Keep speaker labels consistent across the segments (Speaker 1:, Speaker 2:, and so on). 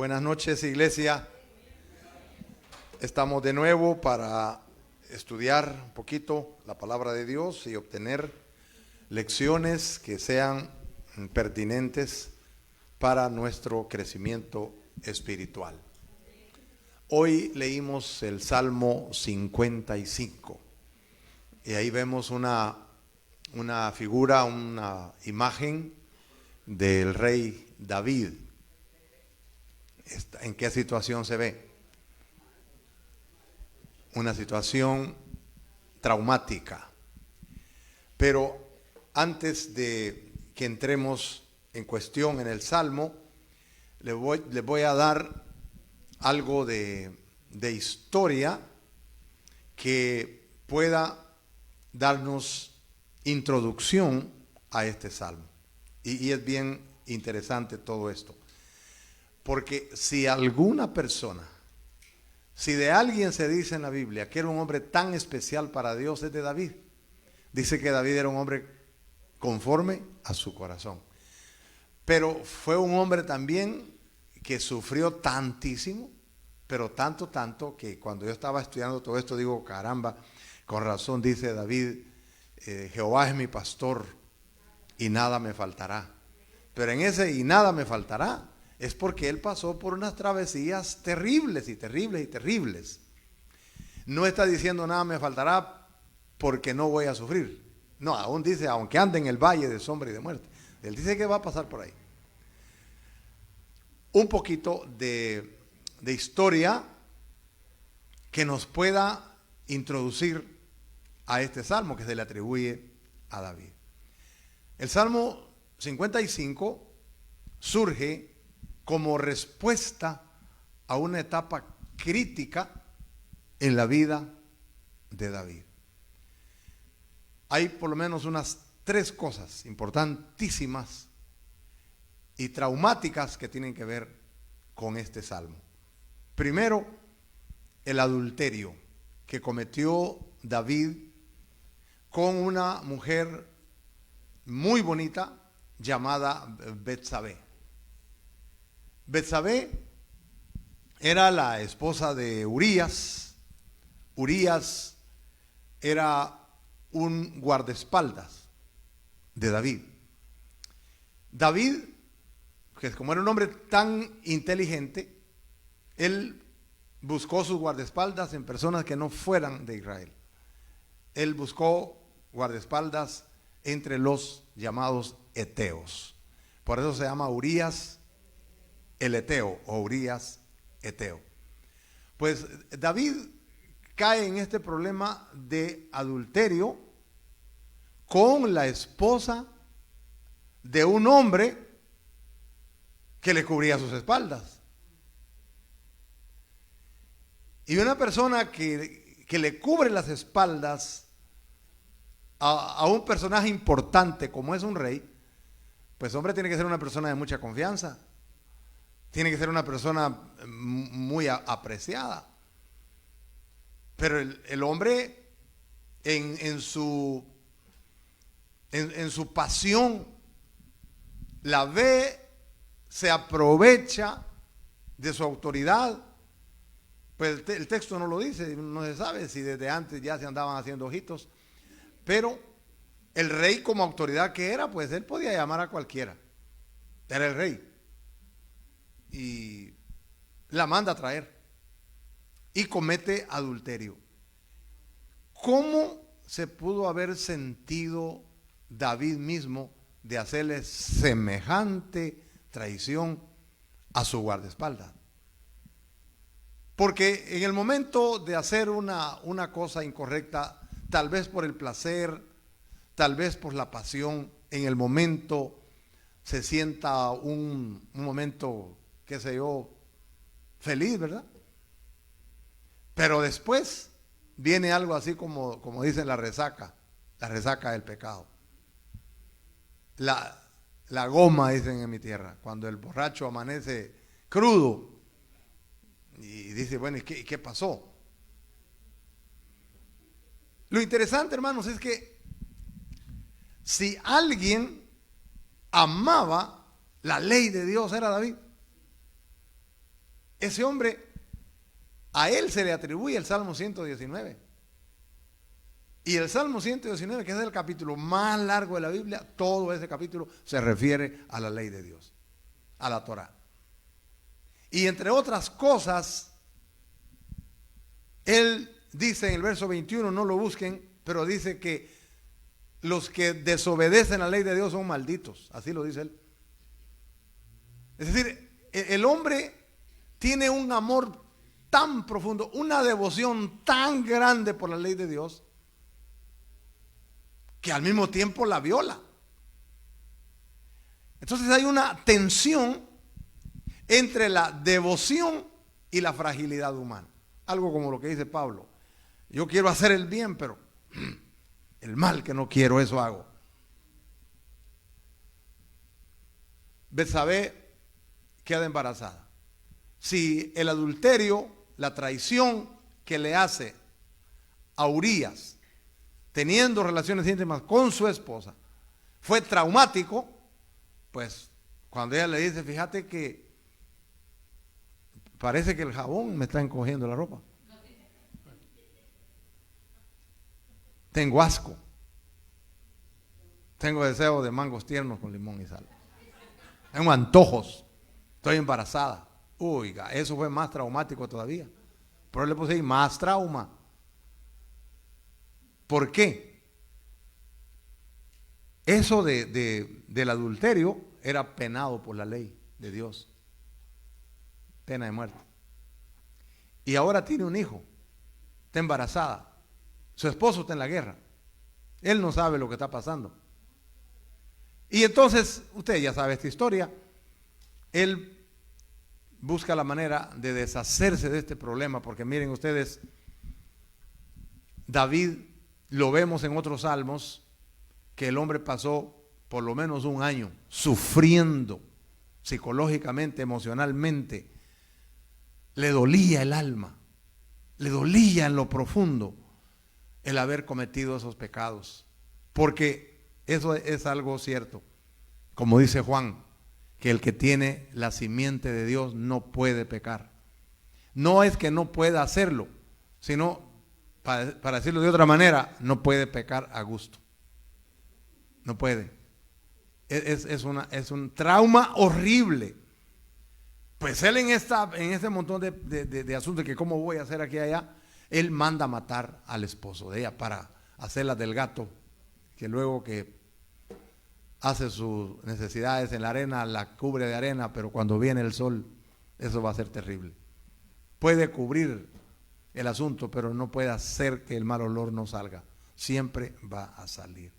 Speaker 1: Buenas noches, iglesia. Estamos de nuevo para estudiar un poquito la palabra de Dios y obtener lecciones que sean pertinentes para nuestro crecimiento espiritual. Hoy leímos el Salmo 55 y ahí vemos una figura, una imagen del rey David. ¿En qué situación se ve? Una situación traumática. Pero antes de que entremos en cuestión en el Salmo, le voy a dar algo de historia que pueda darnos introducción a este Salmo. Y es bien interesante todo esto. Porque si alguna persona, si de alguien se dice en la Biblia que era un hombre tan especial para Dios, es de David. Dice que David era un hombre conforme a su corazón. Pero fue un hombre también que sufrió tantísimo, pero tanto que cuando yo estaba estudiando todo esto digo, caramba, con razón dice David, Jehová es mi pastor y nada me faltará. Pero en ese y nada me faltará es porque él pasó por unas travesías terribles y terribles y terribles. No está diciendo nada me faltará porque no voy a sufrir. No, aún dice, aunque ande en el valle de sombra y de muerte. Él dice que va a pasar por ahí. Un poquito de historia que nos pueda introducir a este salmo que se le atribuye a David. El Salmo 55 surge como respuesta a una etapa crítica en la vida de David. Hay por lo menos unas 3 cosas importantísimas y traumáticas que tienen que ver con este salmo. Primero, el adulterio que cometió David con una mujer muy bonita llamada Betsabé. Betsabé era la esposa de Urías. Urías era un guardaespaldas de David. David, que como era un hombre tan inteligente, él buscó sus guardaespaldas en personas que no fueran de Israel. Él buscó guardaespaldas entre los llamados heteos. Por eso se llama Urías el Eteo o Urías Eteo. Pues David cae en este problema de adulterio con la esposa de un hombre que le cubría sus espaldas. Y una persona que le cubre las espaldas a un personaje importante como es un rey, pues hombre tiene que ser una persona de mucha confianza. Tiene que ser una persona muy apreciada. Pero el hombre en su pasión la ve, se aprovecha de su autoridad. Pues el texto no lo dice, no se sabe si desde antes ya se andaban haciendo ojitos. Pero el rey como autoridad que era, pues él podía llamar a cualquiera. Era el rey. Y la manda a traer y comete adulterio. ¿Cómo se pudo haber sentido David mismo de hacerle semejante traición a su guardaespaldas? Porque en el momento de hacer una cosa incorrecta, tal vez por el placer, tal vez por la pasión, en el momento se sienta un momento, qué sé yo, feliz, ¿verdad? Pero después viene algo así como dicen la resaca del pecado. La goma, dicen en mi tierra, cuando el borracho amanece crudo y dice, bueno, ¿y qué pasó? Lo interesante, hermanos, es que si alguien amaba la ley de Dios era David. Ese hombre, a él se le atribuye el Salmo 119. Y el Salmo 119, que es el capítulo más largo de la Biblia, todo ese capítulo se refiere a la ley de Dios, a la Torá. Y entre otras cosas, él dice en el verso 21, no lo busquen, pero dice que los que desobedecen la ley de Dios son malditos. Así lo dice él. Es decir, el hombre tiene un amor tan profundo, una devoción tan grande por la ley de Dios, que al mismo tiempo la viola. Entonces hay una tensión entre la devoción y la fragilidad humana. Algo como lo que dice Pablo. Yo quiero hacer el bien, pero el mal que no quiero, eso hago. Betsabé queda embarazada. Si el adulterio, la traición que le hace a Urías, teniendo relaciones íntimas con su esposa, fue traumático, pues cuando ella le dice, fíjate que parece que el jabón me está encogiendo la ropa. Tengo asco. Tengo deseo de mangos tiernos con limón y sal. Tengo antojos. Estoy embarazada. Oiga, eso fue más traumático todavía. Pero le puse ahí más trauma. ¿Por qué? Eso del adulterio era penado por la ley de Dios. Pena de muerte. Y ahora tiene un hijo. Está embarazada. Su esposo está en la guerra. Él no sabe lo que está pasando. Y entonces, usted ya sabe esta historia. Él busca la manera de deshacerse de este problema, porque miren ustedes, David, lo vemos en otros salmos, que el hombre pasó por lo menos un año sufriendo psicológicamente, emocionalmente. Le dolía el alma, le dolía en lo profundo el haber cometido esos pecados, porque eso es algo cierto. Como dice Juan, que el que tiene la simiente de Dios no puede pecar. No es que no pueda hacerlo, sino, para decirlo de otra manera, no puede pecar a gusto. No puede. Es un trauma horrible. Pues él en este montón de asuntos, que cómo voy a hacer aquí y allá, él manda matar al esposo de ella para hacerla del gato, que luego que hace sus necesidades en la arena, la cubre de arena, pero cuando viene el sol, eso va a ser terrible. Puede cubrir el asunto, pero no puede hacer que el mal olor no salga. Siempre va a salir.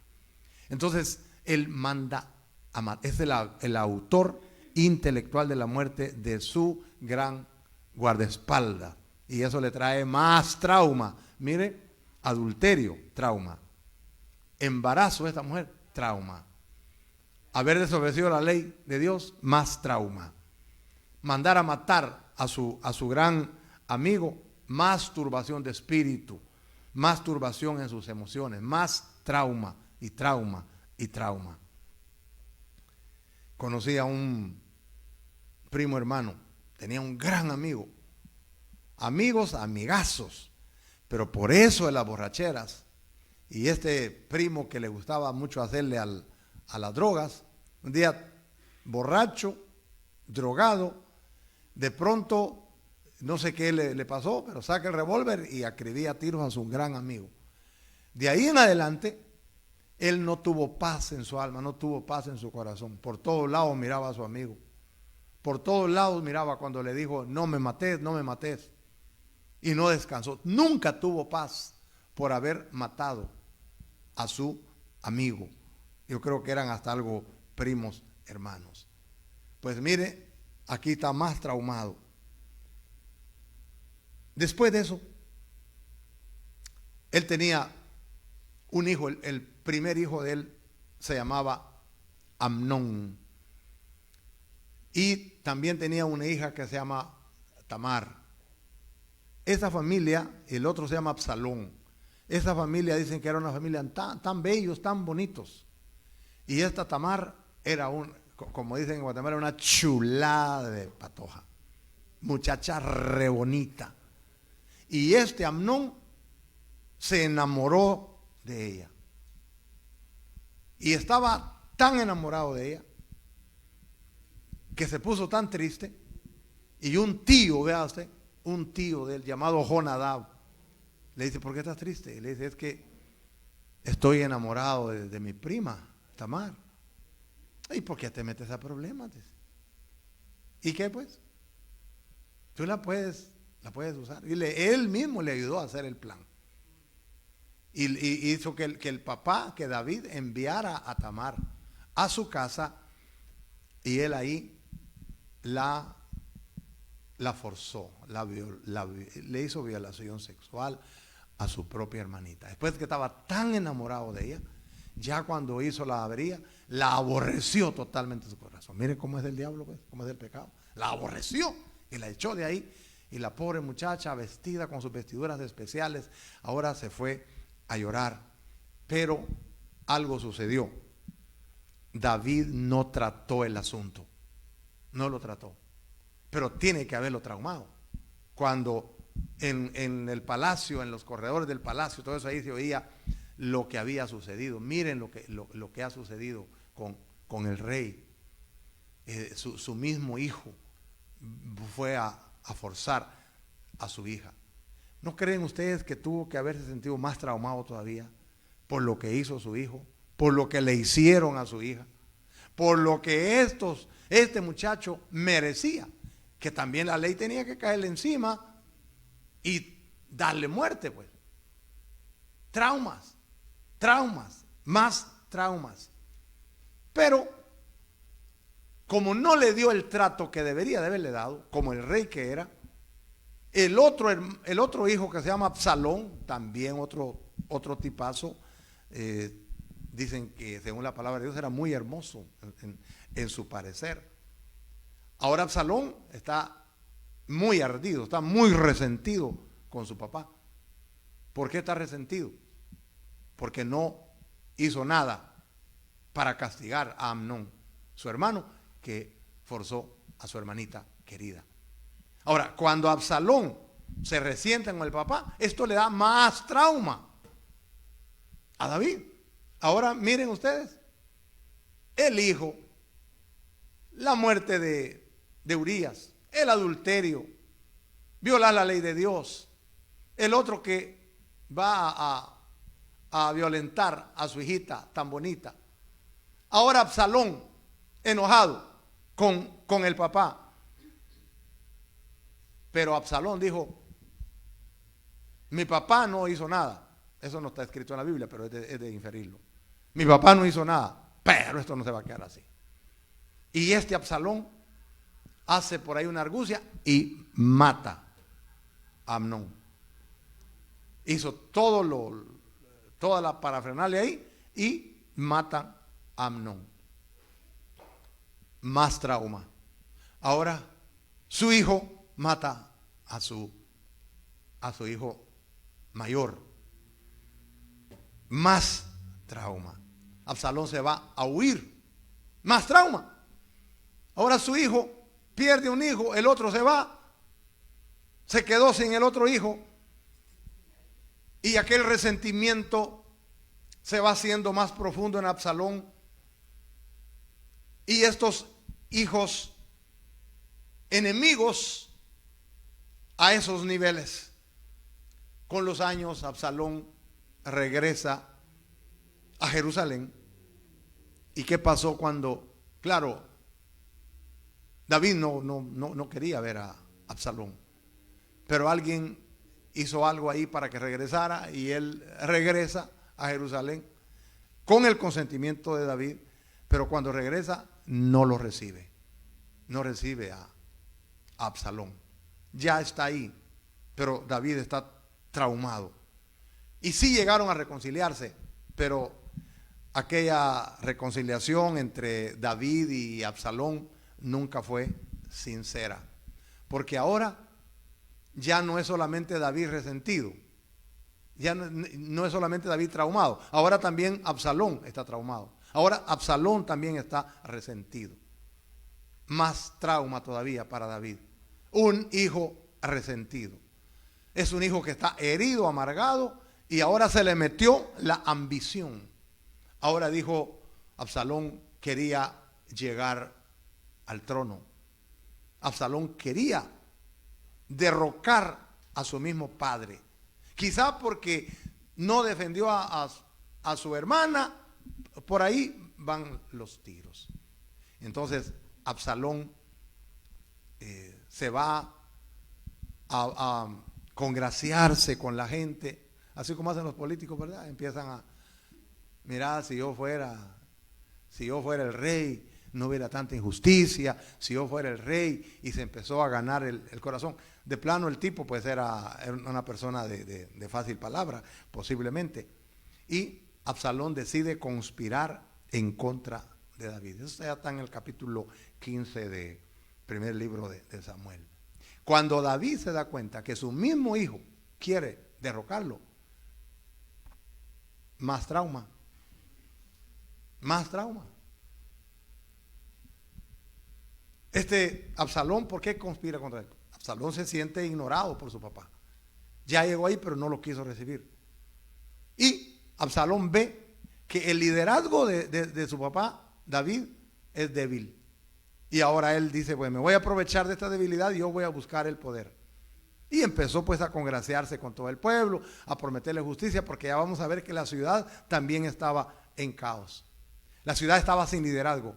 Speaker 1: Entonces, él manda a matar. Es el autor intelectual de la muerte de su gran guardaespaldas. Y eso le trae más trauma. Mire, adulterio, trauma. Embarazo de esta mujer, trauma. Haber desobedecido la ley de Dios, más trauma. Mandar a matar a su gran amigo, más turbación de espíritu, más turbación en sus emociones, más trauma y trauma y trauma. Conocí a un primo hermano, tenía un gran amigo, amigos, amigazos, pero por eso de las borracheras, y este primo que le gustaba mucho hacerle a las drogas, un día borracho, drogado, de pronto, no sé qué le pasó, pero saca el revólver y acribía a tiros a su gran amigo. De ahí en adelante, él no tuvo paz en su alma, no tuvo paz en su corazón. Por todos lados miraba a su amigo. Por todos lados miraba cuando le dijo, no me mates, no me mates. Y no descansó. Nunca tuvo paz por haber matado a su amigo. Yo creo que eran hasta algo primos hermanos. Pues mire, aquí está más traumado. Después de eso, él tenía un hijo, el primer hijo de él se llamaba Amnón. Y también tenía una hija que se llama Tamar. Esa familia, el otro se llama Absalón. Esa familia dicen que era una familia tan bellos, tan bonitos. Y esta Tamar era como dicen en Guatemala, una chulada de patoja. muchacha re bonita. Y este Amnón se enamoró de ella. Y estaba tan enamorado de ella que se puso tan triste. Y un tío, vea usted, un tío de él llamado Jonadab, le dice: ¿por qué estás triste? Y le dice: es que estoy enamorado de mi prima, Tamar. ¿Y por qué te metes a problemas? Dice. ¿Y qué pues? Tú la puedes usar. Y él mismo le ayudó a hacer el plan. Y hizo que el papá, que David, enviara a Tamar a su casa, y él ahí la forzó, le hizo violación sexual a su propia hermanita. Después que estaba tan enamorado de ella, ya cuando hizo la avería, la aborreció totalmente en su corazón. Miren cómo es del diablo, pues, cómo es del pecado. La aborreció y la echó de ahí. Y la pobre muchacha, vestida con sus vestiduras especiales, ahora se fue a llorar. Pero algo sucedió. David no trató el asunto. No lo trató. Pero tiene que haberlo traumado. Cuando en el palacio, en los corredores del palacio, todo eso ahí se oía lo que había sucedido. Miren lo que ha sucedido con el rey. Su mismo hijo fue a forzar a su hija. ¿No creen ustedes que tuvo que haberse sentido más traumado todavía por lo que hizo su hijo, por lo que le hicieron a su hija, por lo que este muchacho merecía? Que también la ley tenía que caerle encima y darle muerte, pues. Traumas, más traumas. Pero como no le dio el trato que debería de haberle dado, como el rey que era, el otro hijo, que se llama Absalón, también otro tipazo, dicen que según la palabra de Dios era muy hermoso en su parecer. Ahora Absalón está muy ardido, está muy resentido con su papá. ¿Por qué está resentido? Porque no hizo nada para castigar a Amnón, su hermano, que forzó a su hermanita querida. Ahora, cuando Absalón se resiente con el papá, esto le da más trauma a David. Ahora miren ustedes, el hijo, la muerte de Urías, el adulterio, violar la ley de Dios, el otro que va a violentar a su hijita tan bonita. Ahora Absalón, enojado con el papá. Pero Absalón dijo: mi papá no hizo nada. Eso no está escrito en la Biblia, pero es de inferirlo. Mi papá no hizo nada, pero esto no se va a quedar así. Y este Absalón hace por ahí una argucia y mata a Amnón. Hizo toda la parafernalia ahí y mata a Amnón. Más trauma. Ahora su hijo mata a su hijo mayor. Más trauma. Absalón se va a huir. Más trauma. Ahora su hijo pierde un hijo, el otro se va, se quedó sin el otro hijo, y aquel resentimiento se va haciendo más profundo en Absalón. Y estos hijos enemigos a esos niveles. Con los años Absalón regresa a Jerusalén. ¿Y qué pasó cuando? Claro, David no quería ver a Absalón, pero alguien hizo algo ahí para que regresara, y él regresa a Jerusalén con el consentimiento de David. Pero cuando regresa no lo recibe, no recibe a Absalón. Ya está ahí, pero David está traumado. Y sí llegaron a reconciliarse, pero aquella reconciliación entre David y Absalón nunca fue sincera, porque ahora ya no es solamente David resentido, ya no es solamente David traumado, ahora también Absalón está traumado. Ahora Absalón también está resentido. Más trauma todavía para David. un hijo resentido. Es un hijo que está herido, amargado, y ahora se le metió la ambición. Ahora dijo, Absalón quería llegar al trono. Absalón quería derrocar a su mismo padre. Quizá porque no defendió a su hermana. Por ahí van los tiros. Entonces Absalón se va a congraciarse con la gente, así como hacen los políticos, ¿verdad? Empiezan a mirar, si yo fuera el rey, no hubiera tanta injusticia, si yo fuera el rey, y se empezó a ganar el corazón. De plano el tipo pues era una persona de fácil palabra, posiblemente. Y Absalón decide conspirar en contra de David. Eso ya está en el capítulo 15 del primer libro de Samuel. Cuando David se da cuenta que su mismo hijo quiere derrocarlo, más trauma. Más trauma. Absalón, ¿por qué conspira contra él? Absalón se siente ignorado por su papá. Ya llegó ahí, pero no lo quiso recibir. Y Absalón ve que el liderazgo de su papá, David, es débil. Y ahora él dice, pues me voy a aprovechar de esta debilidad y yo voy a buscar el poder. Y empezó pues a congraciarse con todo el pueblo, a prometerle justicia, porque ya vamos a ver que la ciudad también estaba en caos. La ciudad estaba sin liderazgo,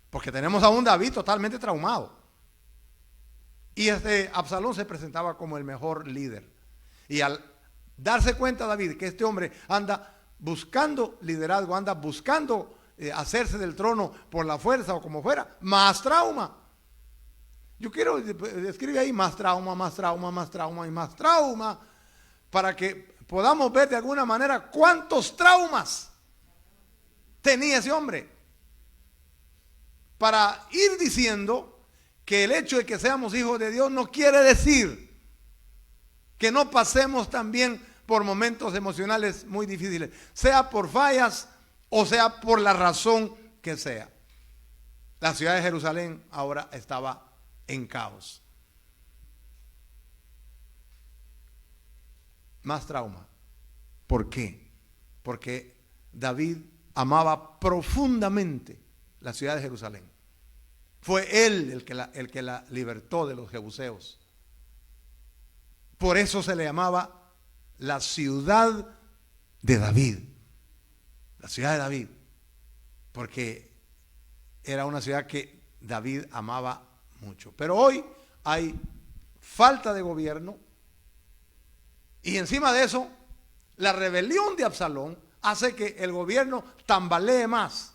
Speaker 1: porque tenemos a un David totalmente traumado. Y Absalón se presentaba como el mejor líder. Y al darse cuenta David que este hombre anda buscando liderazgo, anda buscando hacerse del trono por la fuerza o como fuera, más trauma. Yo quiero escribir ahí más trauma, más trauma, más trauma y más trauma, para que podamos ver de alguna manera cuántos traumas tenía ese hombre, para ir diciendo que el hecho de que seamos hijos de Dios no quiere decir que no pasemos también por momentos emocionales muy difíciles, sea por fallas o sea por la razón que sea. La ciudad de Jerusalén ahora estaba en caos. Más trauma. ¿Por qué? Porque David amaba profundamente la ciudad de Jerusalén. Fue él el que la libertó de los jebuseos. Por eso se le llamaba la ciudad de David. La ciudad de David. Porque era una ciudad que David amaba mucho. Pero hoy hay falta de gobierno. Y encima de eso, la rebelión de Absalón hace que el gobierno tambalee más.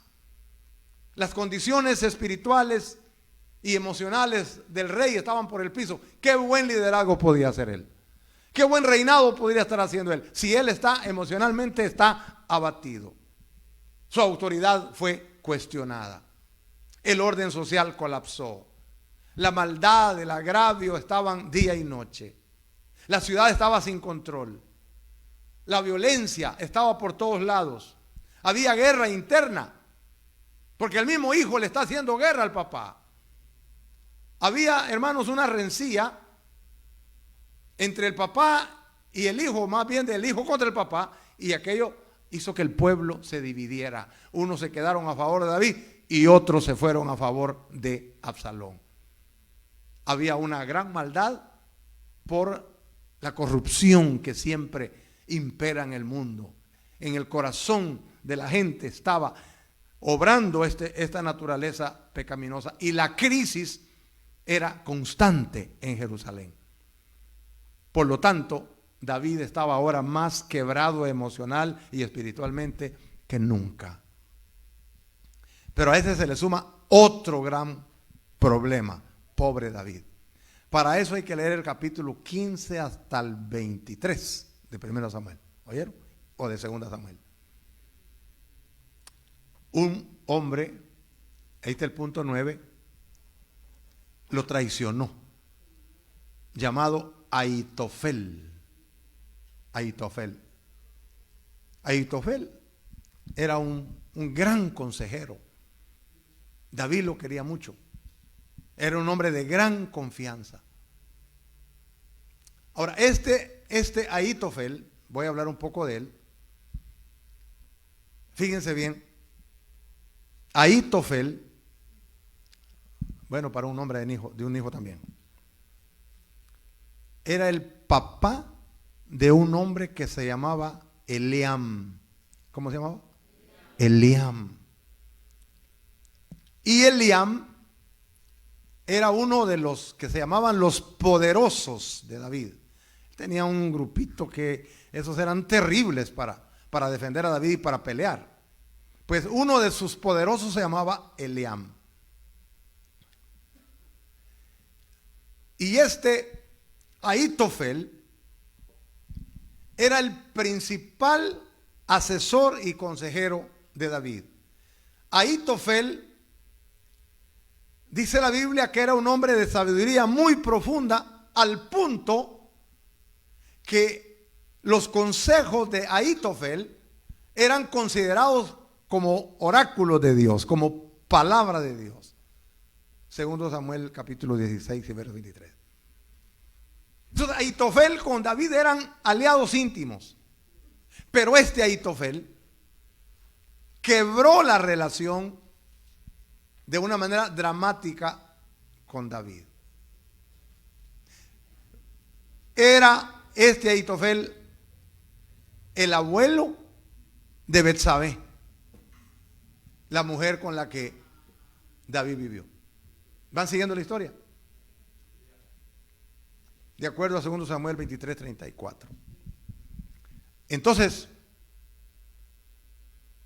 Speaker 1: Las condiciones espirituales y emocionales del rey estaban por el piso. Qué buen liderazgo podía hacer él. Qué buen reinado podría estar haciendo él. Si él está emocionalmente está abatido. Su autoridad fue cuestionada. El orden social colapsó. La maldad, el agravio estaban día y noche. La ciudad estaba sin control. La violencia estaba por todos lados. Había guerra interna, porque el mismo hijo le está haciendo guerra al papá. Había, hermanos, una rencilla entre el papá y el hijo, más bien del hijo contra el papá, y aquello hizo que el pueblo se dividiera. Unos se quedaron a favor de David y otros se fueron a favor de Absalón. Había una gran maldad por la corrupción que siempre impera en el mundo. En el corazón de la gente estaba obrando esta naturaleza pecaminosa, y la crisis era constante en Jerusalén. Por lo tanto, David estaba ahora más quebrado emocional y espiritualmente que nunca. Pero a ese se le suma otro gran problema. Pobre David. Para eso hay que leer el capítulo 15 hasta el 23 de 1 Samuel. ¿Oyeron? O de 2 Samuel. Un hombre, ahí está el punto 9, lo traicionó, llamado Ahitofel. Ahitofel era un gran consejero. David lo quería mucho. Era un hombre de gran confianza. Ahora, este Ahitofel, voy a hablar un poco de él. Fíjense bien, Ahitofel, bueno, para un hombre de un hijo también, era el papá de un hombre que se llamaba Eliam. ¿Cómo se llamaba? Eliam. Y Eliam era uno de los que se llamaban los poderosos de David. Tenía un grupito que esos eran terribles para defender a David y para pelear. Pues uno de sus poderosos se llamaba Eliam. Y este Ahitofel era el principal asesor y consejero de David. Ahitofel, dice la Biblia, que era un hombre de sabiduría muy profunda, al punto que los consejos de Ahitofel eran considerados como oráculos de Dios, como palabra de Dios. Segundo Samuel capítulo 16 y verso 23. Entonces Ahitofel con David eran aliados íntimos. Pero este Ahitofel quebró la relación de una manera dramática con David. Era este Ahitofel el abuelo de Betsabé, la mujer con la que David vivió. ¿Van siguiendo la historia? De acuerdo a 2 Samuel 23, 34. Entonces,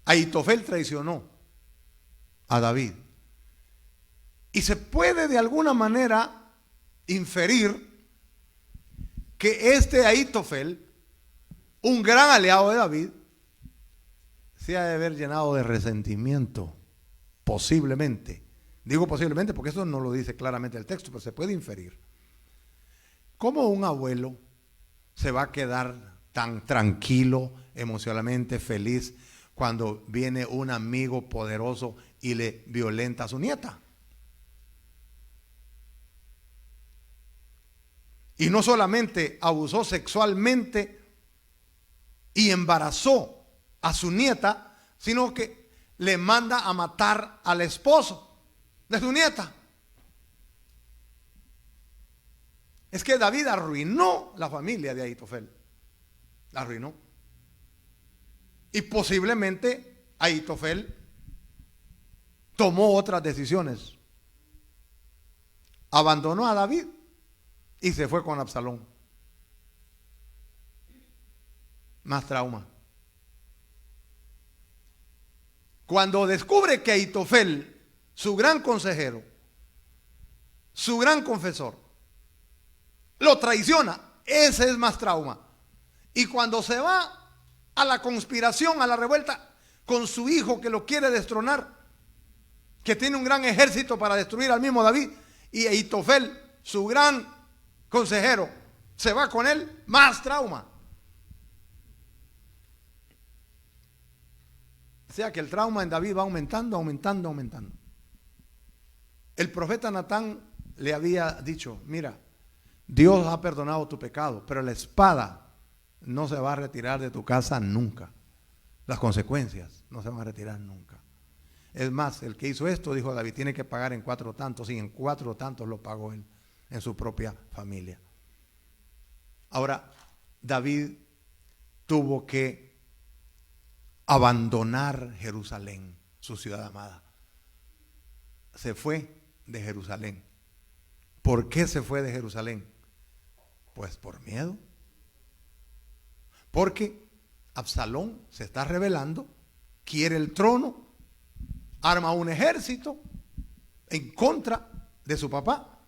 Speaker 1: Ahitofel traicionó a David. Y se puede de alguna manera inferir que este Ahitofel, un gran aliado de David, se ha de haber llenado de resentimiento, posiblemente. Digo posiblemente porque eso no lo dice claramente el texto, pero se puede inferir. ¿Cómo un abuelo se va a quedar tan tranquilo, emocionalmente feliz, cuando viene un amigo poderoso y le violenta a su nieta? Y no solamente abusó sexualmente y embarazó a su nieta, sino que le manda a matar al esposo de su nieta. Es que David arruinó la familia de Ahitofel. La arruinó. Y posiblemente Ahitofel tomó otras decisiones. Abandonó a David y se fue con Absalón. Más trauma. Cuando descubre que Ahitofel, su gran consejero, su gran confesor, lo traiciona, ese es más trauma. Y cuando se va a la conspiración, a la revuelta con su hijo que lo quiere destronar, que tiene un gran ejército para destruir al mismo David, y Ahitofel, su gran consejero, se va con él, más trauma. O sea que el trauma en David va aumentando, aumentando, aumentando. El profeta Natán le había dicho: mira, Dios ha perdonado tu pecado, pero la espada no se va a retirar de tu casa nunca. Las consecuencias no se van a retirar nunca. Es más, el que hizo esto, dijo David, tiene que pagar en 4 tantos, y en 4 tantos lo pagó él en su propia familia. Ahora, David tuvo que abandonar Jerusalén, su ciudad amada. Se fue de Jerusalén. ¿Por qué se fue de Jerusalén? Pues por miedo. Porque Absalón se está rebelando, quiere el trono, arma un ejército en contra de su papá.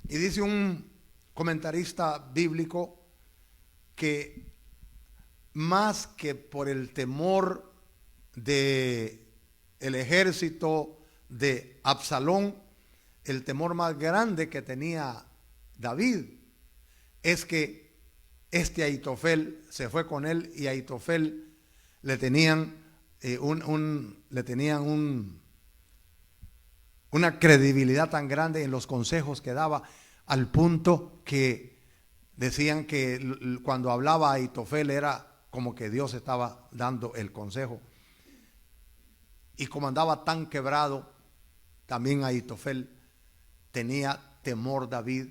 Speaker 1: Y dice un comentarista bíblico que más que por el temor de el ejército de Absalón, el temor más grande que tenía David es que este Ahitofel se fue con él, y a Ahitofel le tenían una credibilidad tan grande en los consejos que daba, al punto que Decían que cuando hablaba Ahitofel era como que Dios estaba dando el consejo. Y como andaba tan quebrado, también Ahitofel tenía temor David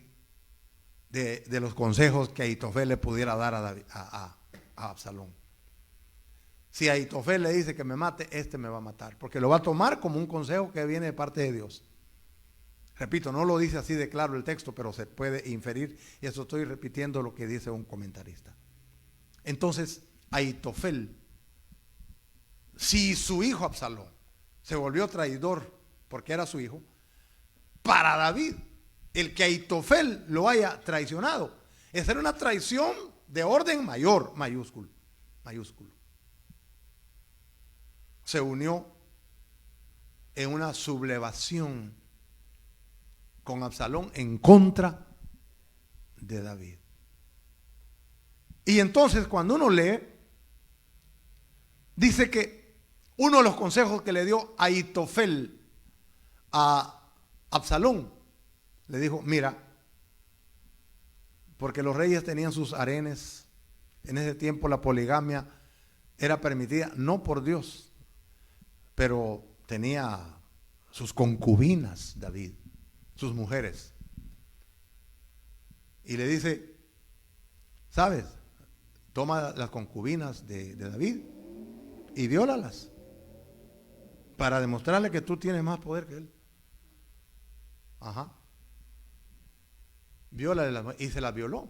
Speaker 1: de los consejos que Ahitofel le pudiera dar a Absalón. Si Ahitofel le dice que me mate, este me va a matar, porque lo va a tomar como un consejo que viene de parte de Dios. Repito, no lo dice así de claro el texto, pero se puede inferir, y eso estoy repitiendo lo que dice un comentarista. Entonces, Ahitofel, si su hijo Absalón se volvió traidor porque era su hijo, para David, el que Ahitofel lo haya traicionado, es ser una traición de orden mayor, mayúsculo. Se unió en una sublevación con Absalón en contra de David. Y entonces cuando uno lee, dice que uno de los consejos que le dio Ahitofel a Absalón, le dijo, mira, porque los reyes tenían sus harenes, en ese tiempo la poligamia era permitida, no por Dios, pero tenía sus concubinas David, sus mujeres. Y le dice, ¿sabes? Toma las concubinas de David y viólalas para demostrarle que tú tienes más poder que él. Ajá. Viólale y se las violó.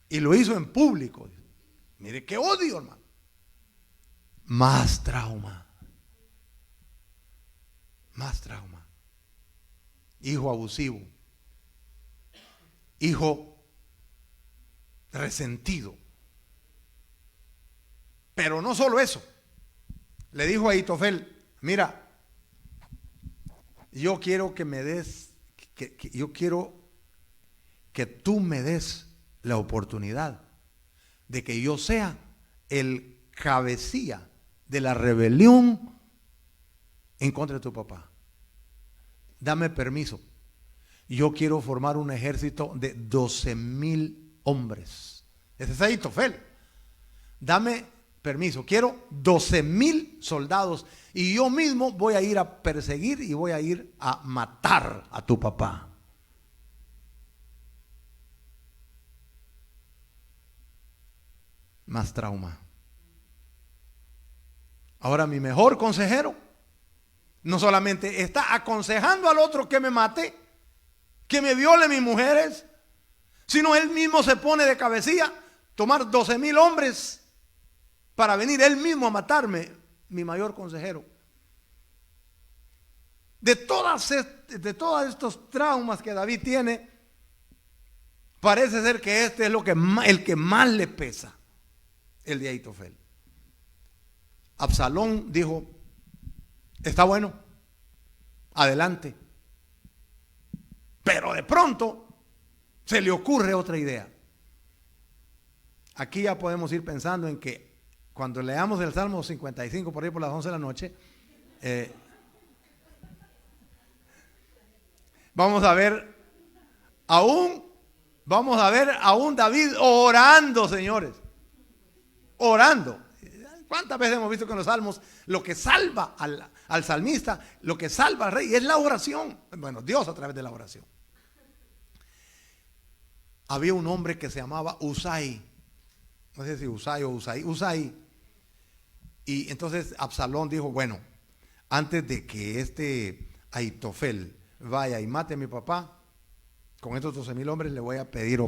Speaker 1: Y lo hizo en público. Mire qué odio, hermano. Más trauma. Más trauma. Hijo abusivo. Hijo resentido. Pero no solo eso. Le dijo a Ahitofel, mira, yo quiero que me des, yo quiero que tú me des la oportunidad de que yo sea el cabecilla de la rebelión en contra de tu papá. Dame permiso. Yo quiero formar un ejército de 12,000 hombres. Ese es Ahitofel. Dame permiso. Quiero 12,000 soldados y yo mismo voy a ir a perseguir y voy a ir a matar a tu papá. Más trauma. Ahora mi mejor consejero no solamente está aconsejando al otro que me mate, que me viole mis mujeres, sino él mismo se pone de cabecilla, tomar 12,000 hombres para venir él mismo a matarme, mi mayor consejero. De todos estos traumas que David tiene, parece ser que este es el que más le pesa, el de Ahitofel. Absalón dijo, está bueno, adelante. Pero de pronto se le ocurre otra idea. Aquí ya podemos ir pensando en que cuando leamos el Salmo 55 por ahí por las 11 de la noche, vamos a ver aún David orando, señores. Orando. ¿Cuántas veces hemos visto que en los salmos lo que salva al salmista, lo que salva al rey es la oración? Bueno, Dios a través de la oración. Había un hombre que se llamaba Usai. No sé si Usai o Usai. Y entonces Absalón dijo, bueno, antes de que este Ahitofel vaya y mate a mi papá, con estos 12,000 hombres le voy a pedir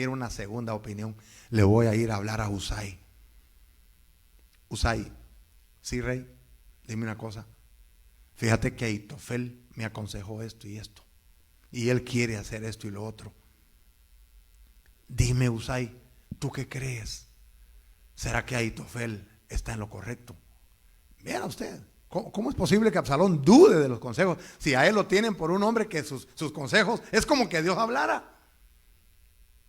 Speaker 1: una segunda opinión. Le voy a ir a hablar a Usai. Usai, sí, rey, dime una cosa. Fíjate que Ahitofel me aconsejó esto y esto, y él quiere hacer esto y lo otro. Dime, Usai, ¿tú qué crees? ¿Será que Ahitofel está en lo correcto? Mira usted, ¿cómo es posible que Absalón dude de los consejos? Si a él lo tienen por un hombre que sus consejos es como que Dios hablara.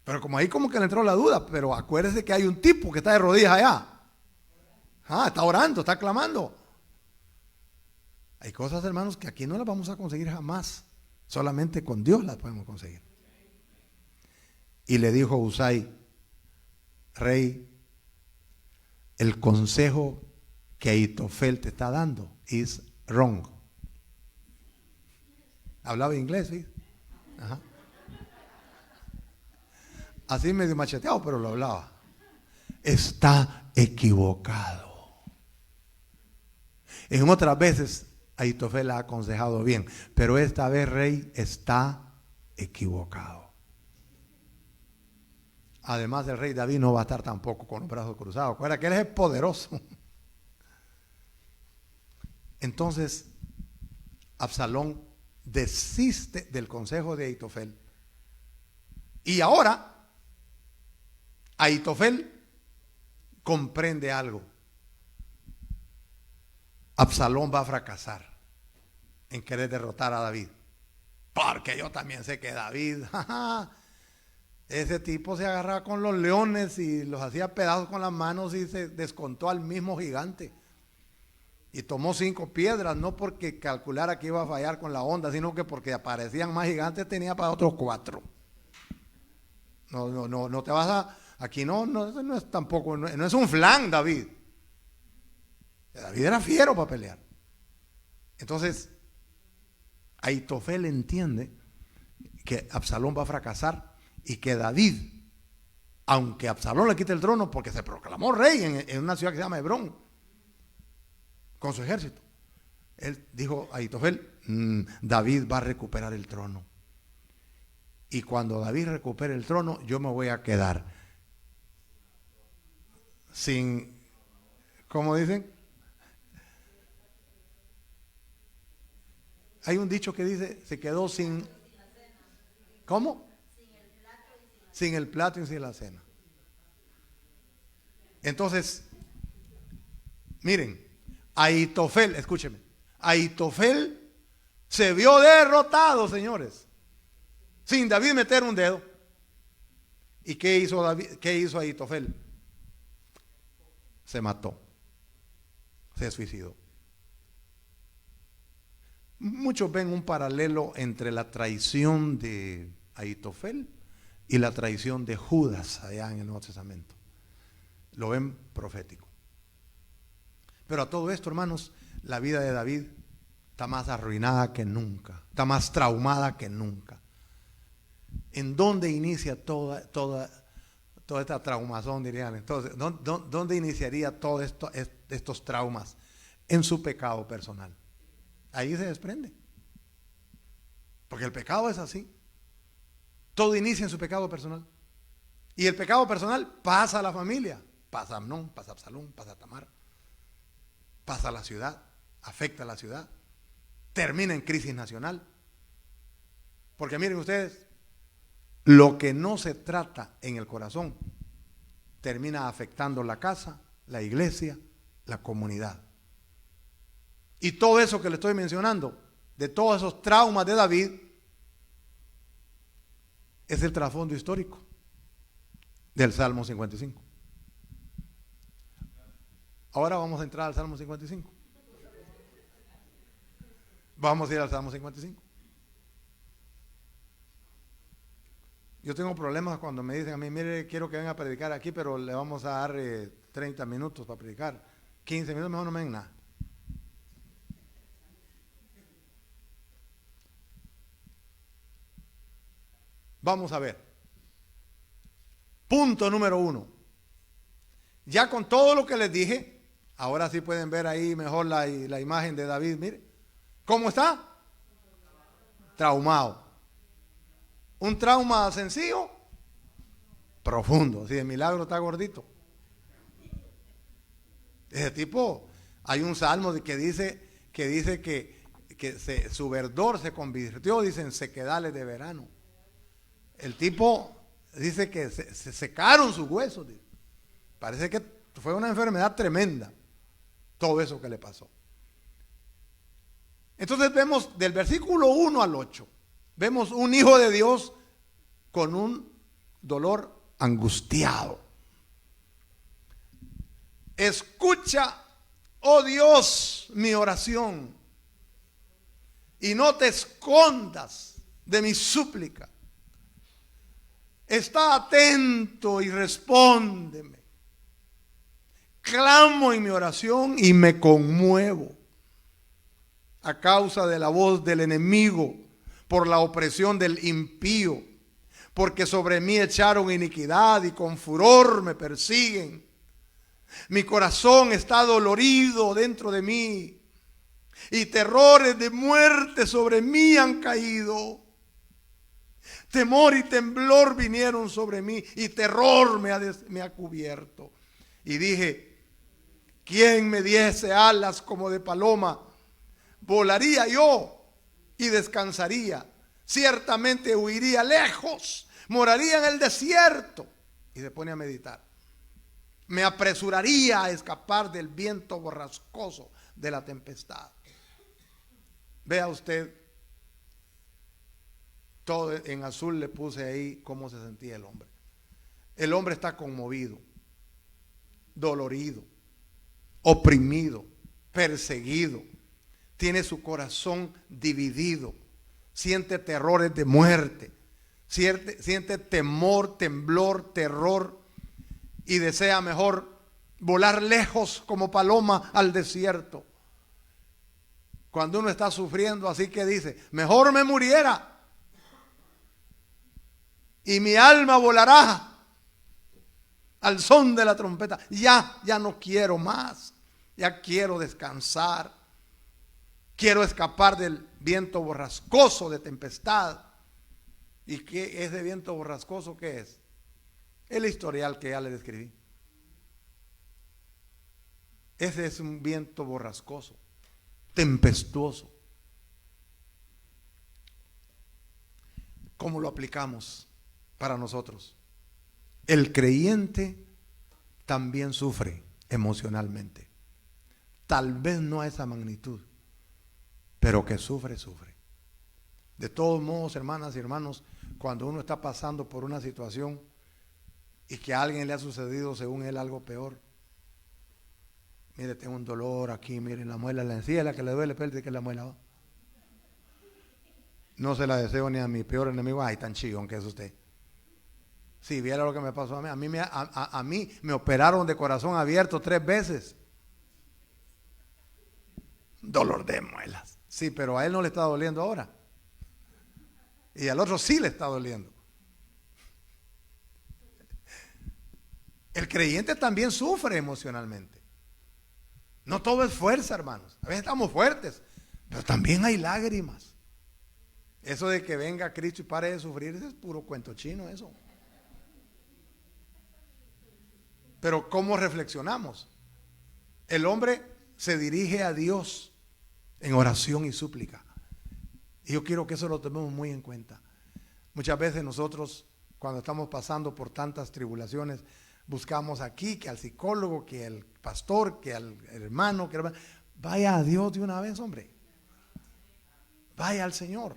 Speaker 1: Pero como ahí como que le entró la duda. Pero acuérdese que hay un tipo que está de rodillas allá. Está orando, está clamando. Hay cosas, hermanos, que aquí no las vamos a conseguir jamás. Solamente con Dios las podemos conseguir. y le dijo a Husai: rey, el consejo que Ahitofel te está dando is wrong. Hablaba inglés, ¿sí? Ajá. Así medio macheteado, pero lo hablaba. Está equivocado. En otras veces Ahitofel ha aconsejado bien, pero esta vez, rey, está equivocado. Además, el rey David no va a estar tampoco con los brazos cruzados. Recuerda que él es poderoso. Entonces, Absalón desiste del consejo de Ahitofel. Y ahora, Ahitofel comprende algo. Absalón va a fracasar en querer derrotar a David. Porque yo también sé que David, ese tipo se agarraba con los leones y los hacía pedazos con las manos y se descontó al mismo gigante. Y tomó 5 piedras, no porque calculara que iba a fallar con la onda, sino que porque aparecían más gigantes, tenía para otros 4. No te vas a... Aquí no es tampoco, no es un flan, David. David era fiero para pelear. Entonces, Ahitofel entiende que Absalón va a fracasar y que David, aunque Absalón le quite el trono, porque se proclamó rey en una ciudad que se llama Hebrón, con su ejército, él dijo a Ahitofel: David va a recuperar el trono. Y cuando David recupere el trono, yo me voy a quedar sin, ¿cómo dicen? Hay un dicho que dice, se quedó sin, ¿cómo? Sin el plato y sin la cena. Entonces, miren, Ahitofel, escúcheme, Ahitofel se vio derrotado, señores, sin David meter un dedo. ¿Y qué hizo David? ¿Qué hizo Ahitofel? Se mató, se suicidó. Muchos ven un paralelo entre la traición de Ahitofel y la traición de Judas allá en el Nuevo Testamento. Lo ven profético. Pero a todo esto, hermanos, la vida de David está más arruinada que nunca, está más traumada que nunca. ¿En dónde inicia toda esta traumazón, dirían? Entonces, ¿dónde iniciaría todos estos traumas? En su pecado personal. Ahí se desprende. Porque el pecado es así. Todo inicia en su pecado personal. Y el pecado personal pasa a la familia. Pasa a Amnón, pasa a Absalón, pasa a Tamar. Pasa a la ciudad, afecta a la ciudad. Termina en crisis nacional. Porque miren ustedes, lo que no se trata en el corazón termina afectando la casa, la iglesia, la comunidad. Y todo eso que le estoy mencionando, de todos esos traumas de David, es el trasfondo histórico del Salmo 55. Ahora vamos a entrar al Salmo 55. Vamos a ir al Salmo 55. Yo tengo problemas cuando me dicen a mí: mire, quiero que venga a predicar aquí, pero le vamos a dar 30 minutos para predicar. 15 minutos, mejor no me den nada. Vamos a ver. Punto número 1. Ya con todo lo que les dije, ahora sí pueden ver ahí mejor la imagen de David. Mire, ¿cómo está? Traumado. Un trauma sencillo, profundo. Si de milagro está gordito. Ese tipo, hay un salmo que dice que su verdor se convirtió, dicen, sequedales de verano. El tipo dice que se secaron sus huesos. Parece que fue una enfermedad tremenda todo eso que le pasó. Entonces vemos del versículo 1 al 8, vemos un hijo de Dios con un dolor angustiado. Escucha, oh Dios, mi oración, y no te escondas de mi súplica. Está atento y respóndeme. Clamo en mi oración y me conmuevo a causa de la voz del enemigo, por la opresión del impío, porque sobre mí echaron iniquidad y con furor me persiguen. Mi corazón está dolorido dentro de mí y terrores de muerte sobre mí han caído. Temor y temblor vinieron sobre mí y terror me ha cubierto. Y dije, ¿quién me diese alas como de paloma? Volaría yo y descansaría. Ciertamente huiría lejos, moraría en el desierto. Y se pone a meditar. Me apresuraría a escapar del viento borrascoso de la tempestad. Vea usted, todo en azul le puse ahí cómo se sentía el hombre. El hombre está conmovido, dolorido, oprimido, perseguido. Tiene su corazón dividido. Siente terrores de muerte. Siente temor, temblor, terror. Y desea mejor volar lejos como paloma al desierto. Cuando uno está sufriendo así, que dice, mejor me muriera y mi alma volará al son de la trompeta. Ya no quiero más. Ya quiero descansar. Quiero escapar del viento borrascoso de tempestad. ¿Y qué es de viento borrascoso? ¿Qué es? El historial que ya le describí. Ese es un viento borrascoso, tempestuoso. ¿Cómo lo aplicamos para nosotros? El creyente también sufre emocionalmente. Tal vez no a esa magnitud, pero que sufre. De todos modos, hermanas y hermanos, cuando uno está pasando por una situación y que a alguien le ha sucedido según él algo peor, mire, tengo un dolor aquí, miren la muela, la encía, la que le duele, que la muela va. No se la deseo ni a mi peor enemigo. Ay, tan chillón que es usted. Si viera lo que me pasó a mí, a mí me operaron de corazón abierto 3 veces. Dolor de muelas. Sí, pero a él no le está doliendo ahora. Y al otro sí le está doliendo. El creyente también sufre emocionalmente. No todo es fuerza, hermanos. A veces estamos fuertes, pero también hay lágrimas. Eso de que venga Cristo y pare de sufrir, ese es puro cuento chino, eso. Pero ¿cómo reflexionamos? El hombre se dirige a Dios en oración y súplica. Y yo quiero que eso lo tomemos muy en cuenta. Muchas veces nosotros, cuando estamos pasando por tantas tribulaciones, buscamos aquí que al psicólogo, que al pastor, que al hermano, vaya a Dios de una vez, hombre. Vaya al Señor.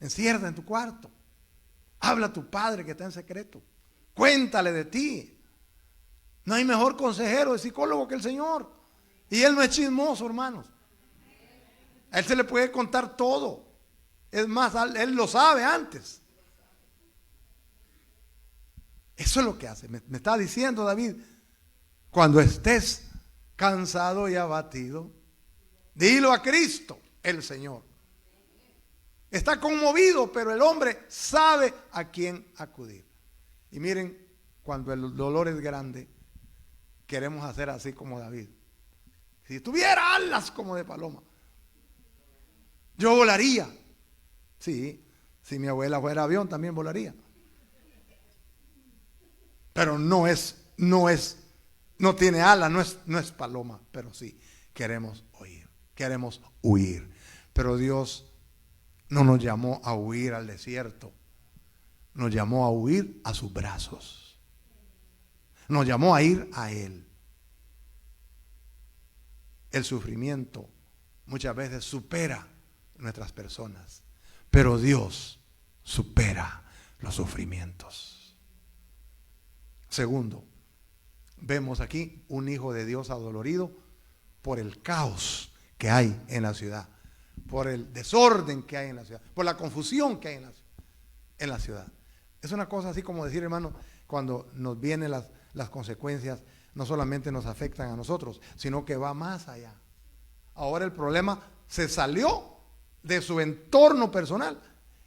Speaker 1: Encierra en tu cuarto. Habla a tu padre que está en secreto. Cuéntale de ti. No hay mejor consejero de psicólogo que el Señor. Y Él no es chismoso, hermanos. A Él se le puede contar todo. Es más, Él lo sabe antes. Eso es lo que hace. Me está diciendo David, cuando estés cansado y abatido, dilo a Cristo, el Señor. Está conmovido, pero el hombre sabe a quién acudir. Y miren, cuando el dolor es grande, queremos hacer así como David. Si tuviera alas como de paloma, yo volaría. Sí, si mi abuela fuera avión también volaría. Pero no tiene alas, no es paloma, pero sí, queremos huir. Pero Dios no nos llamó a huir al desierto, nos llamó a huir a sus brazos. Nos llamó a ir a Él. El sufrimiento muchas veces supera nuestras personas, pero Dios supera los sufrimientos. Segundo, vemos aquí un hijo de Dios adolorido por el caos que hay en la ciudad, por el desorden que hay en la ciudad, por la confusión que hay en la ciudad. Es una cosa así como decir, hermano, cuando nos vienen las consecuencias, no solamente nos afectan a nosotros, sino que va más allá. Ahora el problema se salió de su entorno personal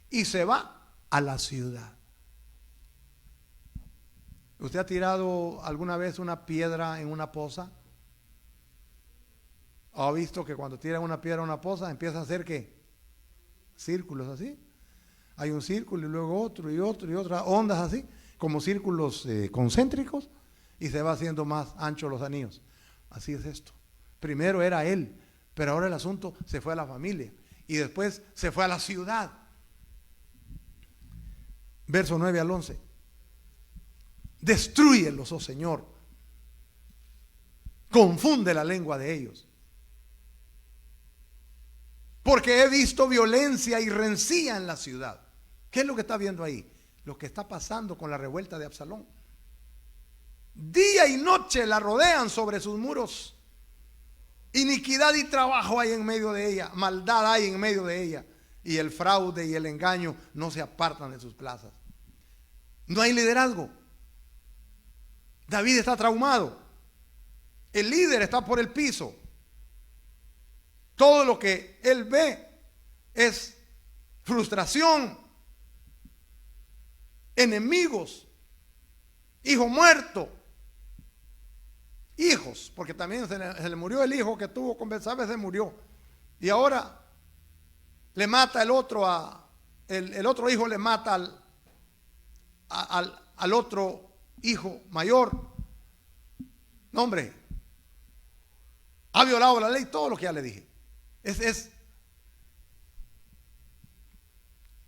Speaker 1: y se va a la ciudad. ¿Usted ha tirado alguna vez una piedra en una poza? ¿Ha visto que cuando tiran una piedra en una poza empieza a hacer qué? Círculos así. Hay un círculo y luego otro y otro y otras ondas así, como círculos concéntricos, y se va haciendo más anchos los anillos. Así es esto. Primero era él, pero ahora el asunto se fue a la familia y después se fue a la ciudad. Verso 9 al 11. Destrúyelos, oh Señor. Confunde la lengua de ellos. Porque he visto violencia y rencilla en la ciudad. ¿Qué es lo que está viendo ahí? Lo que está pasando con la revuelta de Absalón. Día y noche la rodean sobre sus muros. Iniquidad y trabajo hay en medio de ella. Maldad hay en medio de ella. Y el fraude y el engaño no se apartan de sus plazas. No hay liderazgo. David está traumado. El líder está por el piso. Todo lo que él ve es frustración, enemigos, hijo muerto, hijos, porque también se le murió el hijo que tuvo con Betsabé, se murió. Y ahora le mata el otro el otro hijo le mata al otro hijo mayor. No, hombre, ha violado la ley, todo lo que ya le dije. Es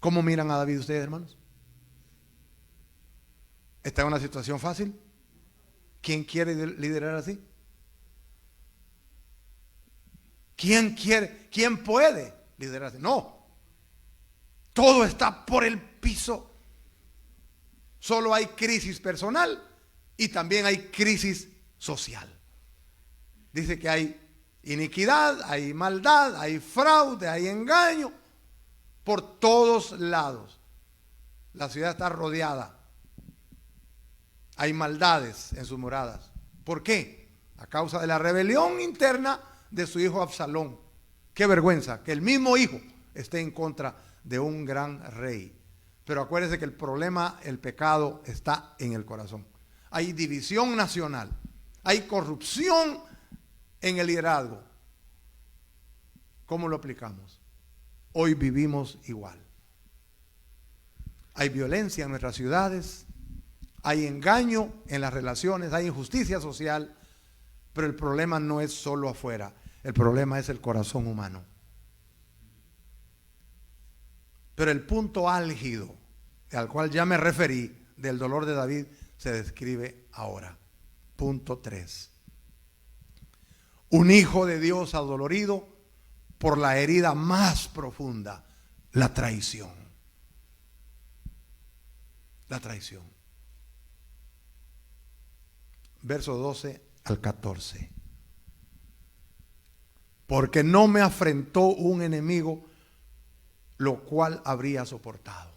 Speaker 1: ¿Cómo miran a David ustedes, hermanos? ¿Está en una situación fácil? ¿Quién quiere liderar así? ¿Quién puede liderar así? No. Todo está por el piso. Solo hay crisis personal y también hay crisis social. Dice que hay iniquidad, hay maldad, hay fraude, hay engaño por todos lados. La ciudad está rodeada. Hay maldades en sus moradas. ¿Por qué? A causa de la rebelión interna de su hijo Absalón. Qué vergüenza que el mismo hijo esté en contra de un gran rey. Pero acuérdense que el problema, el pecado, está en el corazón. Hay división nacional, hay corrupción en el liderazgo. ¿Cómo lo aplicamos? Hoy vivimos igual. Hay violencia en nuestras ciudades, hay engaño en las relaciones, hay injusticia social, pero el problema no es solo afuera, el problema es el corazón humano. Pero el punto álgido al cual ya me referí del dolor de David se describe ahora. Punto 3. Un hijo de Dios adolorido por la herida más profunda, la traición. La traición. Verso 12 al 14. Porque no me afrentó un enemigo, lo cual habría soportado.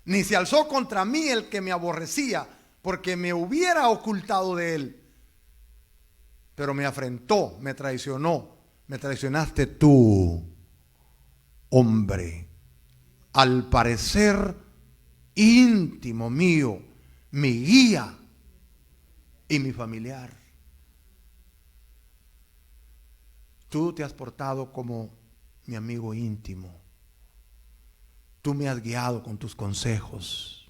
Speaker 1: Ni se alzó contra mí el que me aborrecía, porque me hubiera ocultado de él. Pero me afrentó, me traicionó. Me traicionaste tú, hombre, al parecer íntimo mío, mi guía y mi familiar. Tú te has portado como mi amigo íntimo. Tú me has guiado con tus consejos.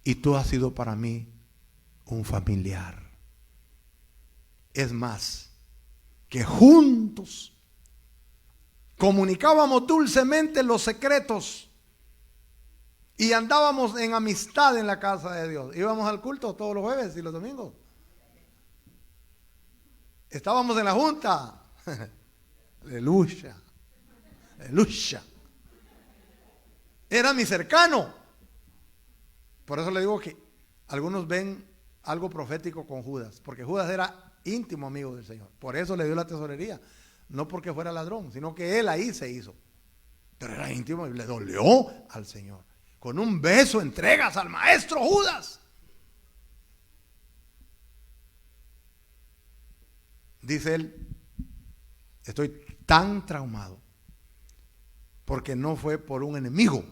Speaker 1: Y tú has sido para mí un familiar. Es más, que juntos comunicábamos dulcemente los secretos y andábamos en amistad en la casa de Dios. Íbamos al culto todos los jueves y los domingos. Estábamos en la junta. Aleluya. Aleluya. Era mi cercano. Por eso le digo que algunos ven algo profético con Judas, porque Judas era íntimo amigo del Señor. Por eso le dio la tesorería. No porque fuera ladrón, sino que él ahí se hizo. Pero era íntimo y le dolió al Señor. con un beso entregas al maestro Judas. Dice él, estoy tan traumado porque no fue por un enemigo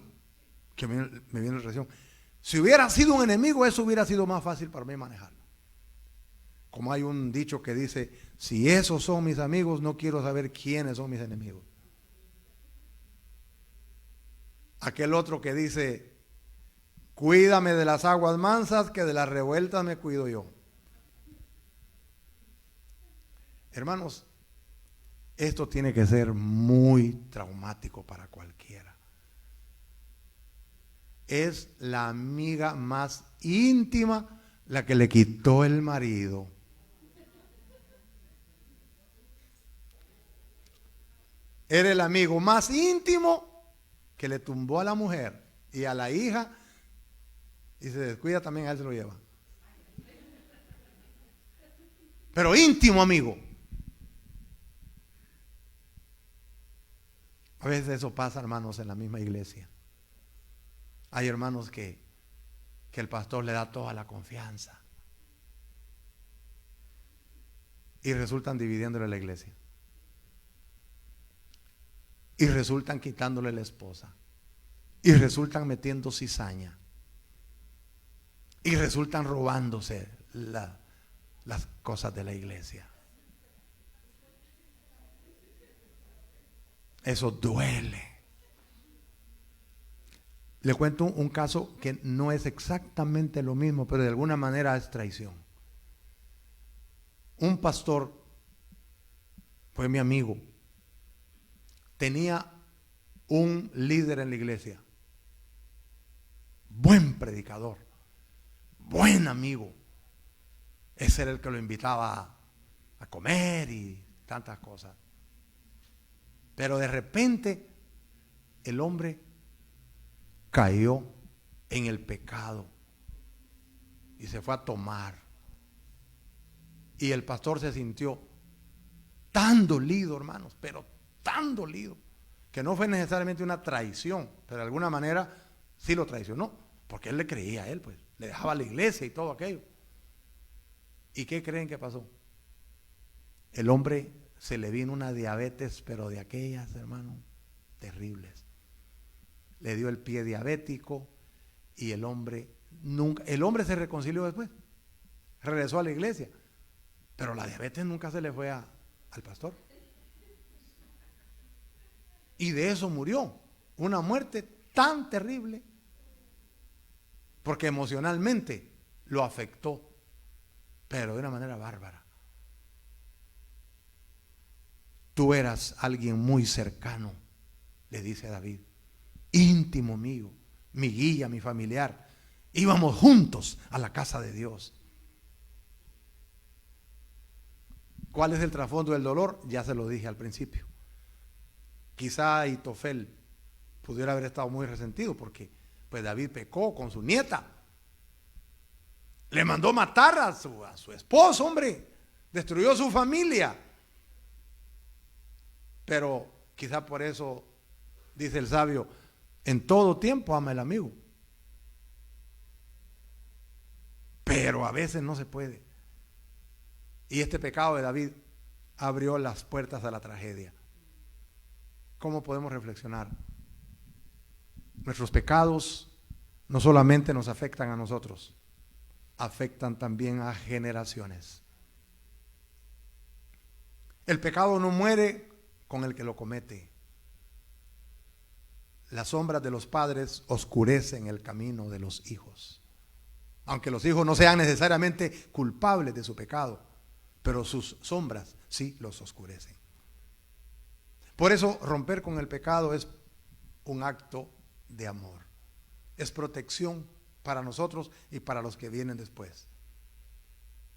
Speaker 1: que me vino la reacción. Si hubiera sido un enemigo, eso hubiera sido más fácil para mí manejarlo. Como hay un dicho que dice, si esos son mis amigos, no quiero saber quiénes son mis enemigos. Aquel otro que dice, cuídame de las aguas mansas, que de las revueltas me cuido yo. Hermanos, esto tiene que ser muy traumático para cualquiera. Es la amiga más íntima la que le quitó el marido. Era el amigo más íntimo que le tumbó a la mujer y a la hija, y se descuida también, a él se lo lleva. Pero íntimo amigo. A veces eso pasa, hermanos, en la misma iglesia. Hay hermanos que el pastor le da toda la confianza y resultan dividiéndole la iglesia. Y resultan quitándole la esposa. Y resultan metiendo cizaña. Y resultan robándose las cosas de la iglesia. Eso duele. Le cuento un caso que no es exactamente lo mismo, pero de alguna manera es traición. Un pastor fue mi amigo. Tenía un líder en la iglesia, buen predicador, buen amigo. Ese era el que lo invitaba a comer y tantas cosas. Pero de repente el hombre cayó en el pecado y se fue a tomar. Y el pastor se sintió tan dolido, hermanos, pero tan dolido, que no fue necesariamente una traición, pero de alguna manera sí lo traicionó, porque él le creía a él, pues, le dejaba la iglesia y todo aquello. ¿Y qué creen que pasó? El hombre se le vino una diabetes, pero de aquellas, hermanos, terribles. Le dio el pie diabético y el hombre se reconcilió después, regresó a la iglesia, pero la diabetes nunca se le fue al pastor. Y de eso murió, una muerte tan terrible, porque emocionalmente lo afectó, pero de una manera bárbara. Tú eras alguien muy cercano, le dice a David, íntimo mío, mi guía, mi familiar. Íbamos juntos a la casa de Dios. ¿Cuál es el trasfondo del dolor? Ya se lo dije al principio. Quizá Ahitofel pudiera haber estado muy resentido porque pues David pecó con su nieta. Le mandó matar a su esposo, hombre. Destruyó su familia. Pero quizá por eso dice el sabio, en todo tiempo ama el amigo. Pero a veces no se puede. Y este pecado de David abrió las puertas a la tragedia. ¿Cómo podemos reflexionar? Nuestros pecados no solamente nos afectan a nosotros, afectan también a generaciones. El pecado no muere con el que lo comete. Las sombras de los padres oscurecen el camino de los hijos. Aunque los hijos no sean necesariamente culpables de su pecado, pero sus sombras sí los oscurecen. Por eso romper con el pecado es un acto de amor. Es protección para nosotros y para los que vienen después.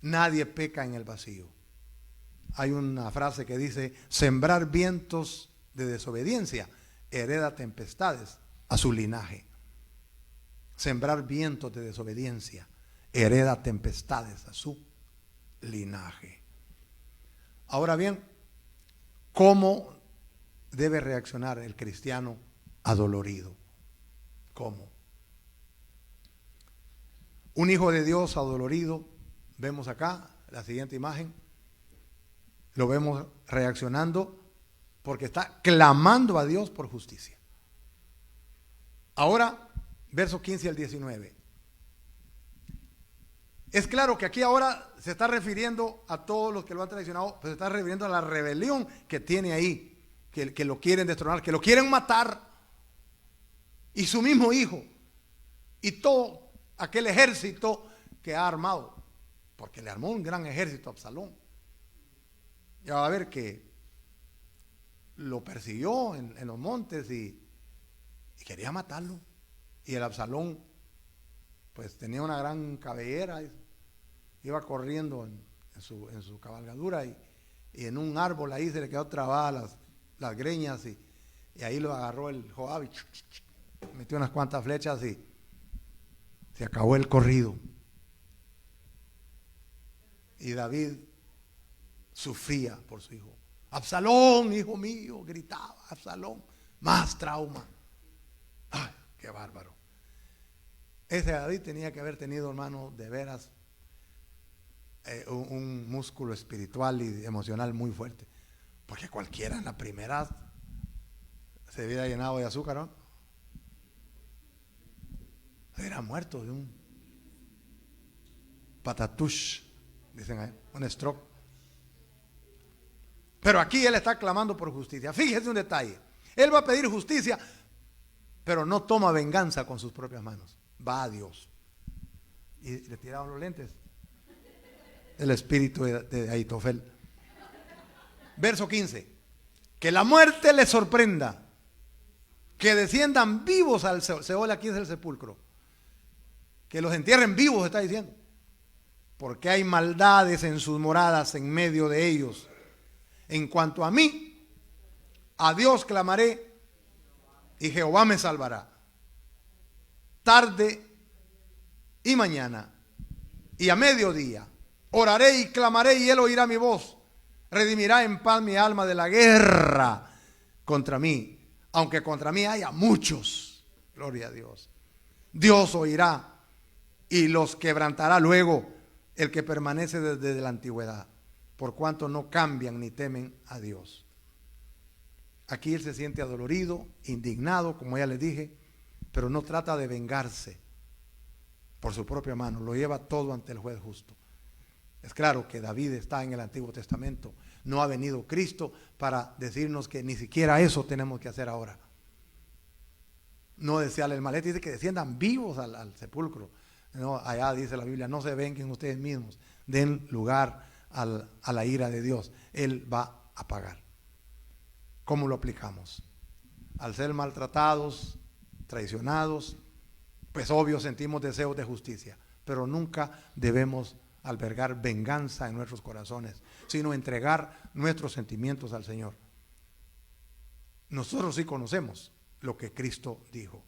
Speaker 1: Nadie peca en el vacío. Hay una frase que dice, sembrar vientos de desobediencia hereda tempestades a su linaje. Sembrar vientos de desobediencia hereda tempestades a su linaje. Ahora bien, ¿cómo debe reaccionar el cristiano adolorido? ¿Cómo? Un hijo de Dios adolorido, vemos acá la siguiente imagen, lo vemos reaccionando porque está clamando a Dios por justicia. Ahora, versos 15 al 19. Es claro que aquí ahora se está refiriendo a todos los que lo han traicionado, pero se está refiriendo a la rebelión que tiene ahí, que lo quieren destronar, que lo quieren matar, y su mismo hijo, y todo aquel ejército que ha armado, porque le armó un gran ejército a Absalón. Ya va a ver que lo persiguió en los montes y quería matarlo. Y el Absalón, pues tenía una gran cabellera, iba corriendo en su cabalgadura y en un árbol ahí se le quedó trabadas las greñas y ahí lo agarró el Joab y metió unas cuantas flechas y se acabó el corrido. Y David sufría por su hijo. Absalón, hijo mío, gritaba Absalón, más trauma. Ay, qué bárbaro. Ese David tenía que haber tenido, hermano, de veras un músculo espiritual y emocional muy fuerte, porque cualquiera en la primera se hubiera llenado de azúcar, ¿no? Se hubiera muerto de un patatush, dicen ahí, un stroke. Pero aquí él está clamando por justicia. Fíjese un detalle, él va a pedir justicia, pero no toma venganza con sus propias manos, va a Dios. Y le tiraron los lentes. El espíritu de Ahitofel. Verso 15. Que la muerte les sorprenda, que desciendan vivos al Seol, aquí es el sepulcro, que los entierren vivos, está diciendo, porque hay maldades en sus moradas en medio de ellos. En cuanto a mí, a Dios clamaré y Jehová me salvará. Tarde y mañana y a mediodía oraré y clamaré y él oirá mi voz. Redimirá en paz mi alma de la guerra contra mí, aunque contra mí haya muchos. Gloria a Dios. Dios oirá y los quebrantará luego, el que permanece desde la antigüedad, por cuanto no cambian ni temen a Dios. Aquí él se siente adolorido, indignado, como ya les dije, pero no trata de vengarse por su propia mano, lo lleva todo ante el juez justo. Es claro que David está en el Antiguo Testamento, no ha venido Cristo para decirnos que ni siquiera eso tenemos que hacer ahora. No desearle el mal, dice que desciendan vivos al sepulcro. No, allá dice la Biblia, no se vengan ustedes mismos, den lugar a la ira de Dios, Él va a pagar. ¿Cómo lo aplicamos? Al ser maltratados, traicionados, pues obvio sentimos deseos de justicia, pero nunca debemos albergar venganza en nuestros corazones, sino entregar nuestros sentimientos al Señor. Nosotros sí conocemos lo que Cristo dijo.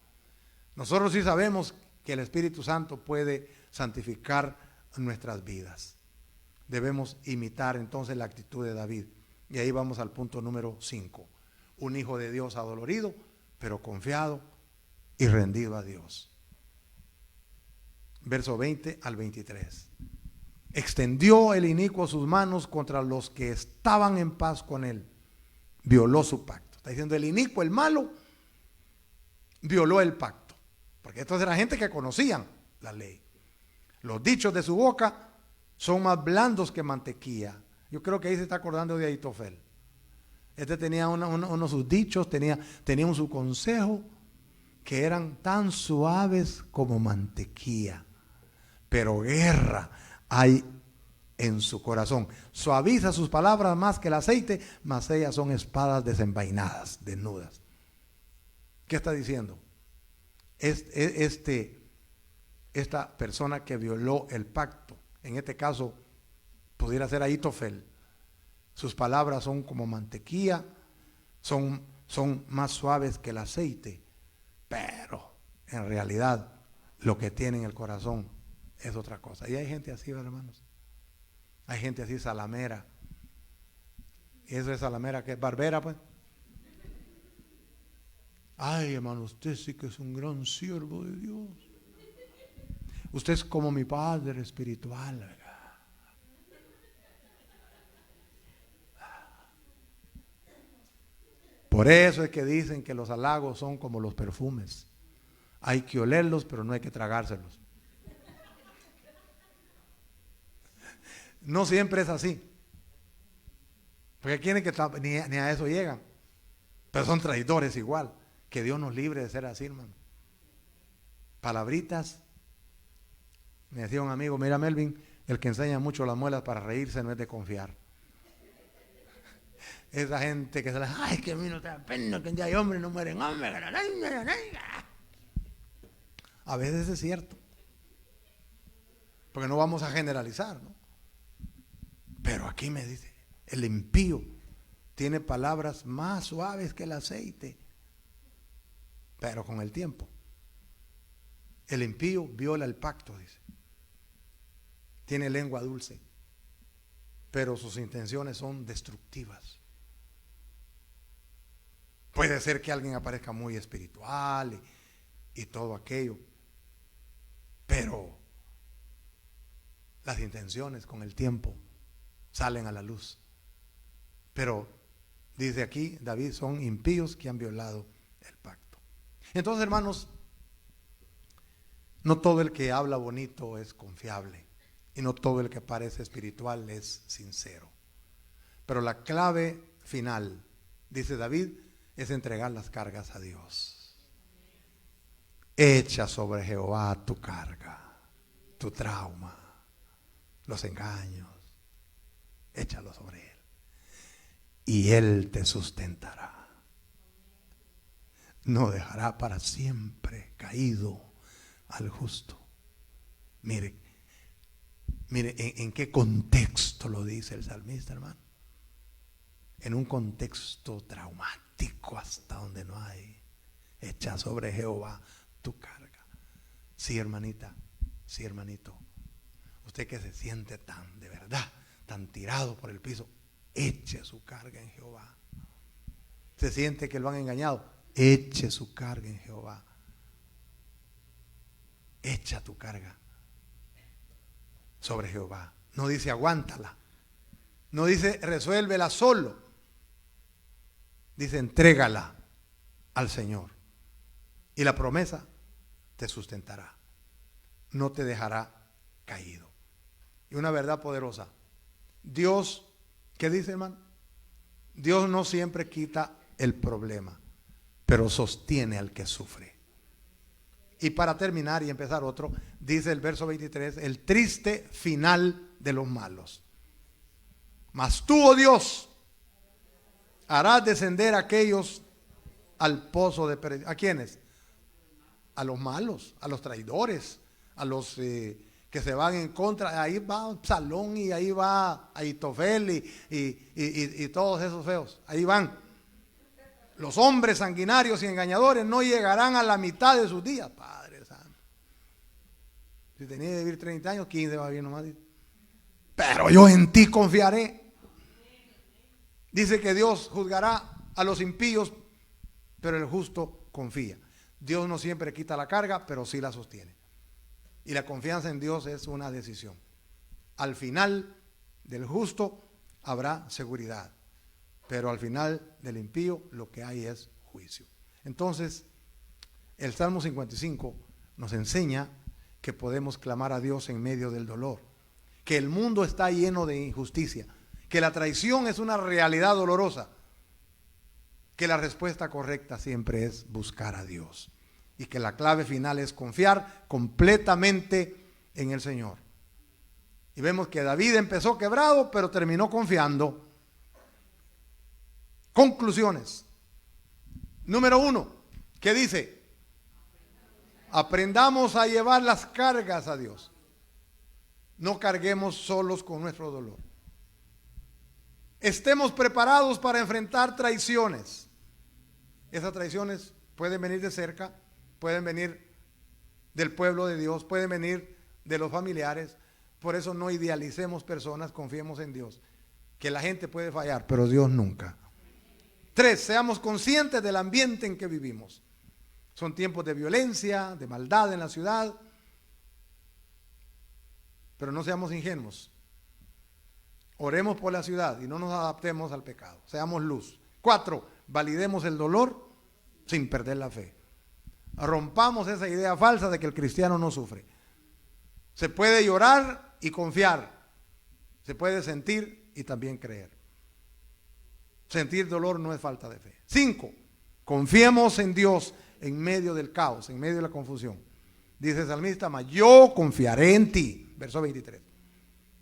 Speaker 1: Nosotros sí sabemos que el Espíritu Santo puede santificar nuestras vidas. Debemos imitar entonces la actitud de David. Y ahí vamos al punto número 5. Un hijo de Dios adolorido, pero confiado y rendido a Dios. Verso 20 al 23. Extendió el inicuo sus manos contra los que estaban en paz con él. Violó su pacto. Está diciendo el inicuo, el malo, violó el pacto. Porque estos eran gente que conocían la ley. Los dichos de su boca son más blandos que mantequilla. Yo creo que ahí se está acordando de Ahitofel. Este tenía uno de sus dichos, tenía un su consejo que eran tan suaves como mantequilla. Pero guerra hay en su corazón. Suaviza sus palabras más que el aceite, mas ellas son espadas desenvainadas, desnudas. ¿Qué está diciendo? Esta persona que violó el pacto, en este caso pudiera ser Ahitofel, sus palabras son como mantequilla, son más suaves que el aceite, pero en realidad lo que tiene en el corazón es otra cosa. Y hay gente así, hermanos. Hay gente así salamera. ¿Y eso es salamera que es barbera, pues? Ay, hermano, usted sí que es un gran siervo de Dios. Usted es como mi padre espiritual, ¿verdad? Por eso es que dicen que los halagos son como los perfumes. Hay que olerlos, pero no hay que tragárselos. No siempre es así. Porque quieren que ni a eso llegan. Pero son traidores igual. Que Dios nos libre de ser así, hermano. Palabritas. Me decía un amigo, mira Melvin, el que enseña mucho las muelas para reírse no es de confiar. Esa gente que se la, ay, que a mí no te da pena, que ya hay hombres, no mueren hombres. A veces es cierto. Porque no vamos a generalizar, ¿no? Pero aquí me dice, el impío tiene palabras más suaves que el aceite. Pero con el tiempo, el impío viola el pacto, dice. Tiene lengua dulce, pero sus intenciones son destructivas. Puede ser que alguien aparezca muy espiritual y todo aquello, pero las intenciones con el tiempo salen a la luz. Pero dice aquí David, son impíos que han violado el pacto. Entonces, hermanos, no todo el que habla bonito es confiable y no todo el que parece espiritual es sincero. Pero la clave final, dice David, es entregar las cargas a Dios. Echa sobre Jehová tu carga, tu trauma, los engaños. Échalo sobre Él y Él te sustentará. No dejará para siempre caído al justo. Mire en qué contexto lo dice el salmista, hermano. En un contexto traumático hasta donde no hay. Echa sobre Jehová tu carga. Sí, hermanita, sí, hermanito. Usted que se siente tan, de verdad, tan tirado por el piso, eche su carga en Jehová. Se siente que lo han engañado, eche su carga en Jehová. Echa tu carga sobre Jehová. No dice aguántala, no dice resuélvela solo, dice entrégala al Señor y la promesa te sustentará, no te dejará caído. Y una verdad poderosa, Dios, ¿qué dice, hermano? Dios no siempre quita el problema, pero sostiene al que sufre. Y para terminar y empezar otro, dice el verso 23, el triste final de los malos. Mas tú, oh Dios, harás descender a aquellos al pozo de perdición. ¿A quiénes? A los malos, a los traidores, a los que se van en contra. Ahí va Absalón y ahí va Ahitofel y todos esos feos. Ahí van. Los hombres sanguinarios y engañadores no llegarán a la mitad de sus días. Padre Santo. Si tenía que vivir 30 años, 15 va a vivir nomás. Pero yo en ti confiaré. Dice que Dios juzgará a los impíos, pero el justo confía. Dios no siempre quita la carga, pero sí la sostiene. Y la confianza en Dios es una decisión. Al final del justo habrá seguridad, pero al final del impío lo que hay es juicio. Entonces, el Salmo 55 nos enseña que podemos clamar a Dios en medio del dolor, que el mundo está lleno de injusticia, que la traición es una realidad dolorosa, que la respuesta correcta siempre es buscar a Dios y que la clave final es confiar completamente en el Señor. Y vemos que David empezó quebrado, pero terminó confiando. Conclusiones. Número 1, ¿qué dice? Aprendamos a llevar las cargas a Dios. No carguemos solos con nuestro dolor. Estemos preparados para enfrentar traiciones. Esas traiciones pueden venir de cerca, pueden venir del pueblo de Dios, pueden venir de los familiares. Por eso no idealicemos personas, confiemos en Dios. Que la gente puede fallar, pero Dios nunca. 3, seamos conscientes del ambiente en que vivimos. Son tiempos de violencia, de maldad en la ciudad. pero no seamos ingenuos. Oremos por la ciudad y no nos adaptemos al pecado. Seamos luz. 4, validemos el dolor sin perder la fe. Rompamos esa idea falsa de que el cristiano no sufre. Se puede llorar y confiar. Se puede sentir y también creer. Sentir dolor no es falta de fe. 5, confiemos en Dios en medio del caos, en medio de la confusión. Dice el salmista, mas yo confiaré en ti. Verso 23.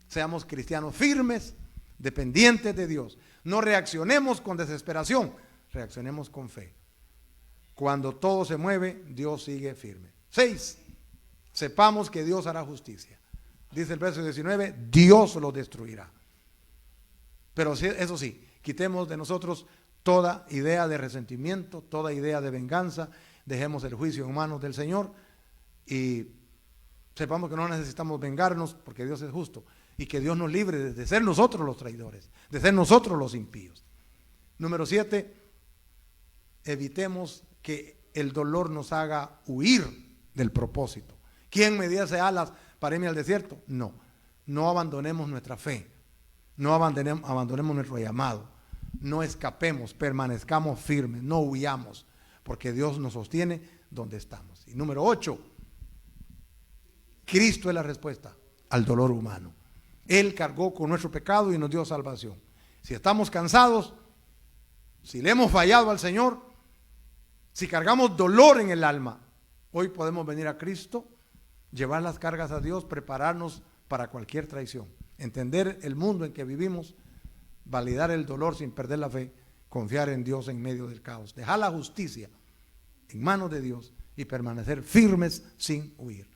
Speaker 1: Seamos cristianos firmes, dependientes de Dios. No reaccionemos con desesperación, reaccionemos con fe. Cuando todo se mueve, Dios sigue firme. 6, sepamos que Dios hará justicia. Dice el verso 19, Dios lo destruirá. Pero eso sí, quitemos de nosotros toda idea de resentimiento, toda idea de venganza. Dejemos el juicio en manos del Señor y sepamos que no necesitamos vengarnos porque Dios es justo y que Dios nos libre de ser nosotros los traidores, de ser nosotros los impíos. Número 7, evitemos que el dolor nos haga huir del propósito. ¿Quién me diese alas para irme al desierto? No, no abandonemos nuestra fe, no abandonemos nuestro llamado, no escapemos, permanezcamos firmes, no huyamos, porque Dios nos sostiene donde estamos. Y número 8, Cristo es la respuesta al dolor humano. Él cargó con nuestro pecado y nos dio salvación. Si estamos cansados, si le hemos fallado al Señor, si cargamos dolor en el alma, hoy podemos venir a Cristo, llevar las cargas a Dios, prepararnos para cualquier traición, entender el mundo en que vivimos, validar el dolor sin perder la fe, confiar en Dios en medio del caos, dejar la justicia en manos de Dios y permanecer firmes sin huir.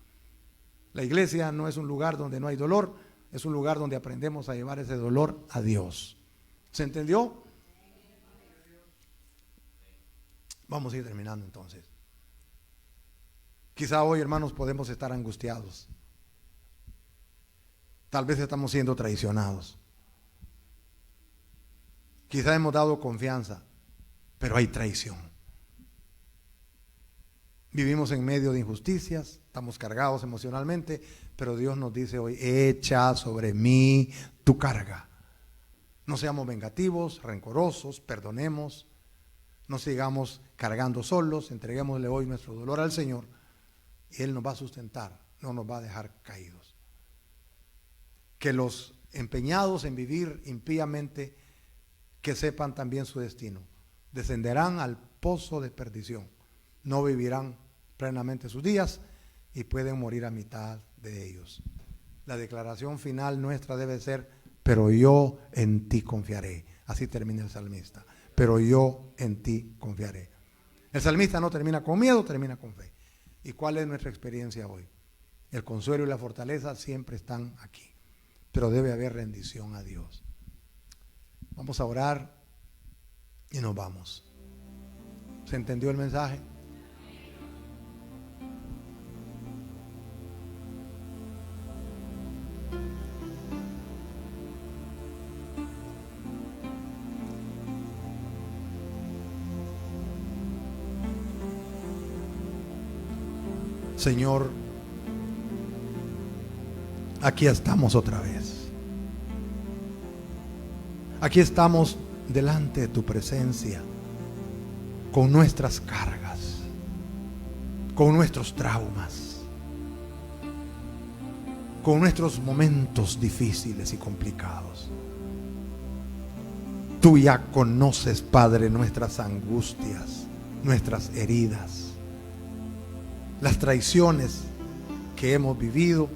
Speaker 1: La iglesia no es un lugar donde no hay dolor, es un lugar donde aprendemos a llevar ese dolor a Dios. ¿Se entendió? Vamos a ir terminando entonces. Quizá hoy, hermanos, podemos estar angustiados. Tal vez estamos siendo traicionados. Quizá hemos dado confianza, pero hay traición. Vivimos en medio de injusticias, estamos cargados emocionalmente, pero Dios nos dice hoy, echa sobre mí tu carga. No seamos vengativos, rencorosos, perdonemos, no sigamos cargando solos, entreguémosle hoy nuestro dolor al Señor y Él nos va a sustentar, no nos va a dejar caídos. Que los empeñados en vivir impíamente, que sepan también su destino, descenderán al pozo de perdición, no vivirán plenamente sus días y pueden morir a mitad de ellos. La declaración final nuestra debe ser, pero yo en ti confiaré. Así termina el salmista, pero yo en ti confiaré. El salmista no termina con miedo, termina con fe. ¿Y cuál es nuestra experiencia hoy? El consuelo y la fortaleza siempre están aquí, pero debe haber rendición a Dios. Vamos a orar y nos vamos. ¿Se entendió el mensaje? Señor, aquí estamos otra vez. Aquí estamos delante de tu presencia, con nuestras cargas, con nuestros traumas, con nuestros momentos difíciles y complicados. Tú ya conoces, Padre, nuestras angustias, nuestras heridas, las traiciones que hemos vivido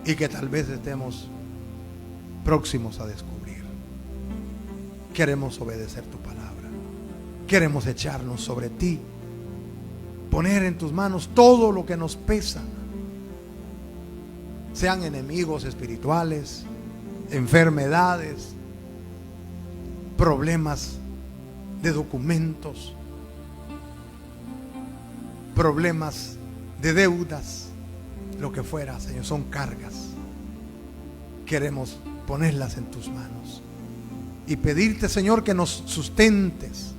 Speaker 1: y que tal vez estemos próximos a descubrir. Queremos obedecer tu palabra, queremos echarnos sobre ti, poner en tus manos todo lo que nos pesa, sean enemigos espirituales, enfermedades, problemas de documentos, problemas de deudas, lo que fuera, Señor, son cargas. Queremos ponerlas en tus manos y pedirte, Señor, que nos sustentes,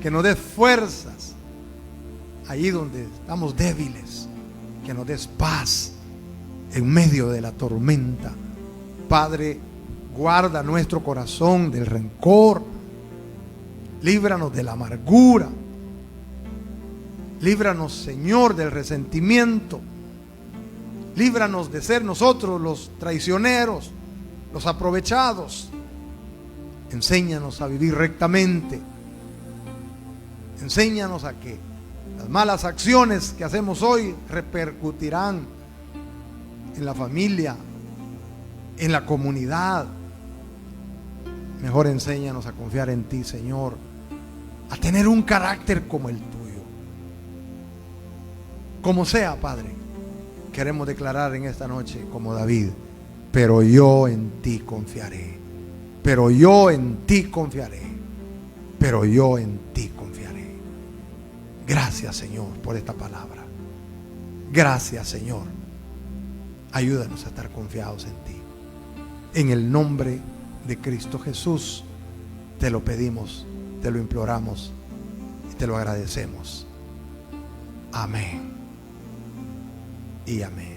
Speaker 1: que nos des fuerzas allí donde estamos débiles, que nos des paz en medio de la tormenta. Padre, guarda nuestro corazón del rencor. Líbranos de la amargura. Líbranos, Señor, del resentimiento. Líbranos de ser nosotros los traicioneros, los aprovechados. Enséñanos a vivir rectamente. Enséñanos a que las malas acciones que hacemos hoy repercutirán en la familia, en la comunidad. Mejor enséñanos a confiar en ti, Señor, a tener un carácter como el tuyo. Como sea, Padre, queremos declarar en esta noche como David: pero yo en ti confiaré, pero yo en ti confiaré, pero yo en ti confiaré. Gracias, Señor, por esta palabra. Gracias, Señor. Ayúdanos a estar confiados en ti. En el nombre de Cristo Jesús te lo pedimos, te lo imploramos y te lo agradecemos. Amén y amén.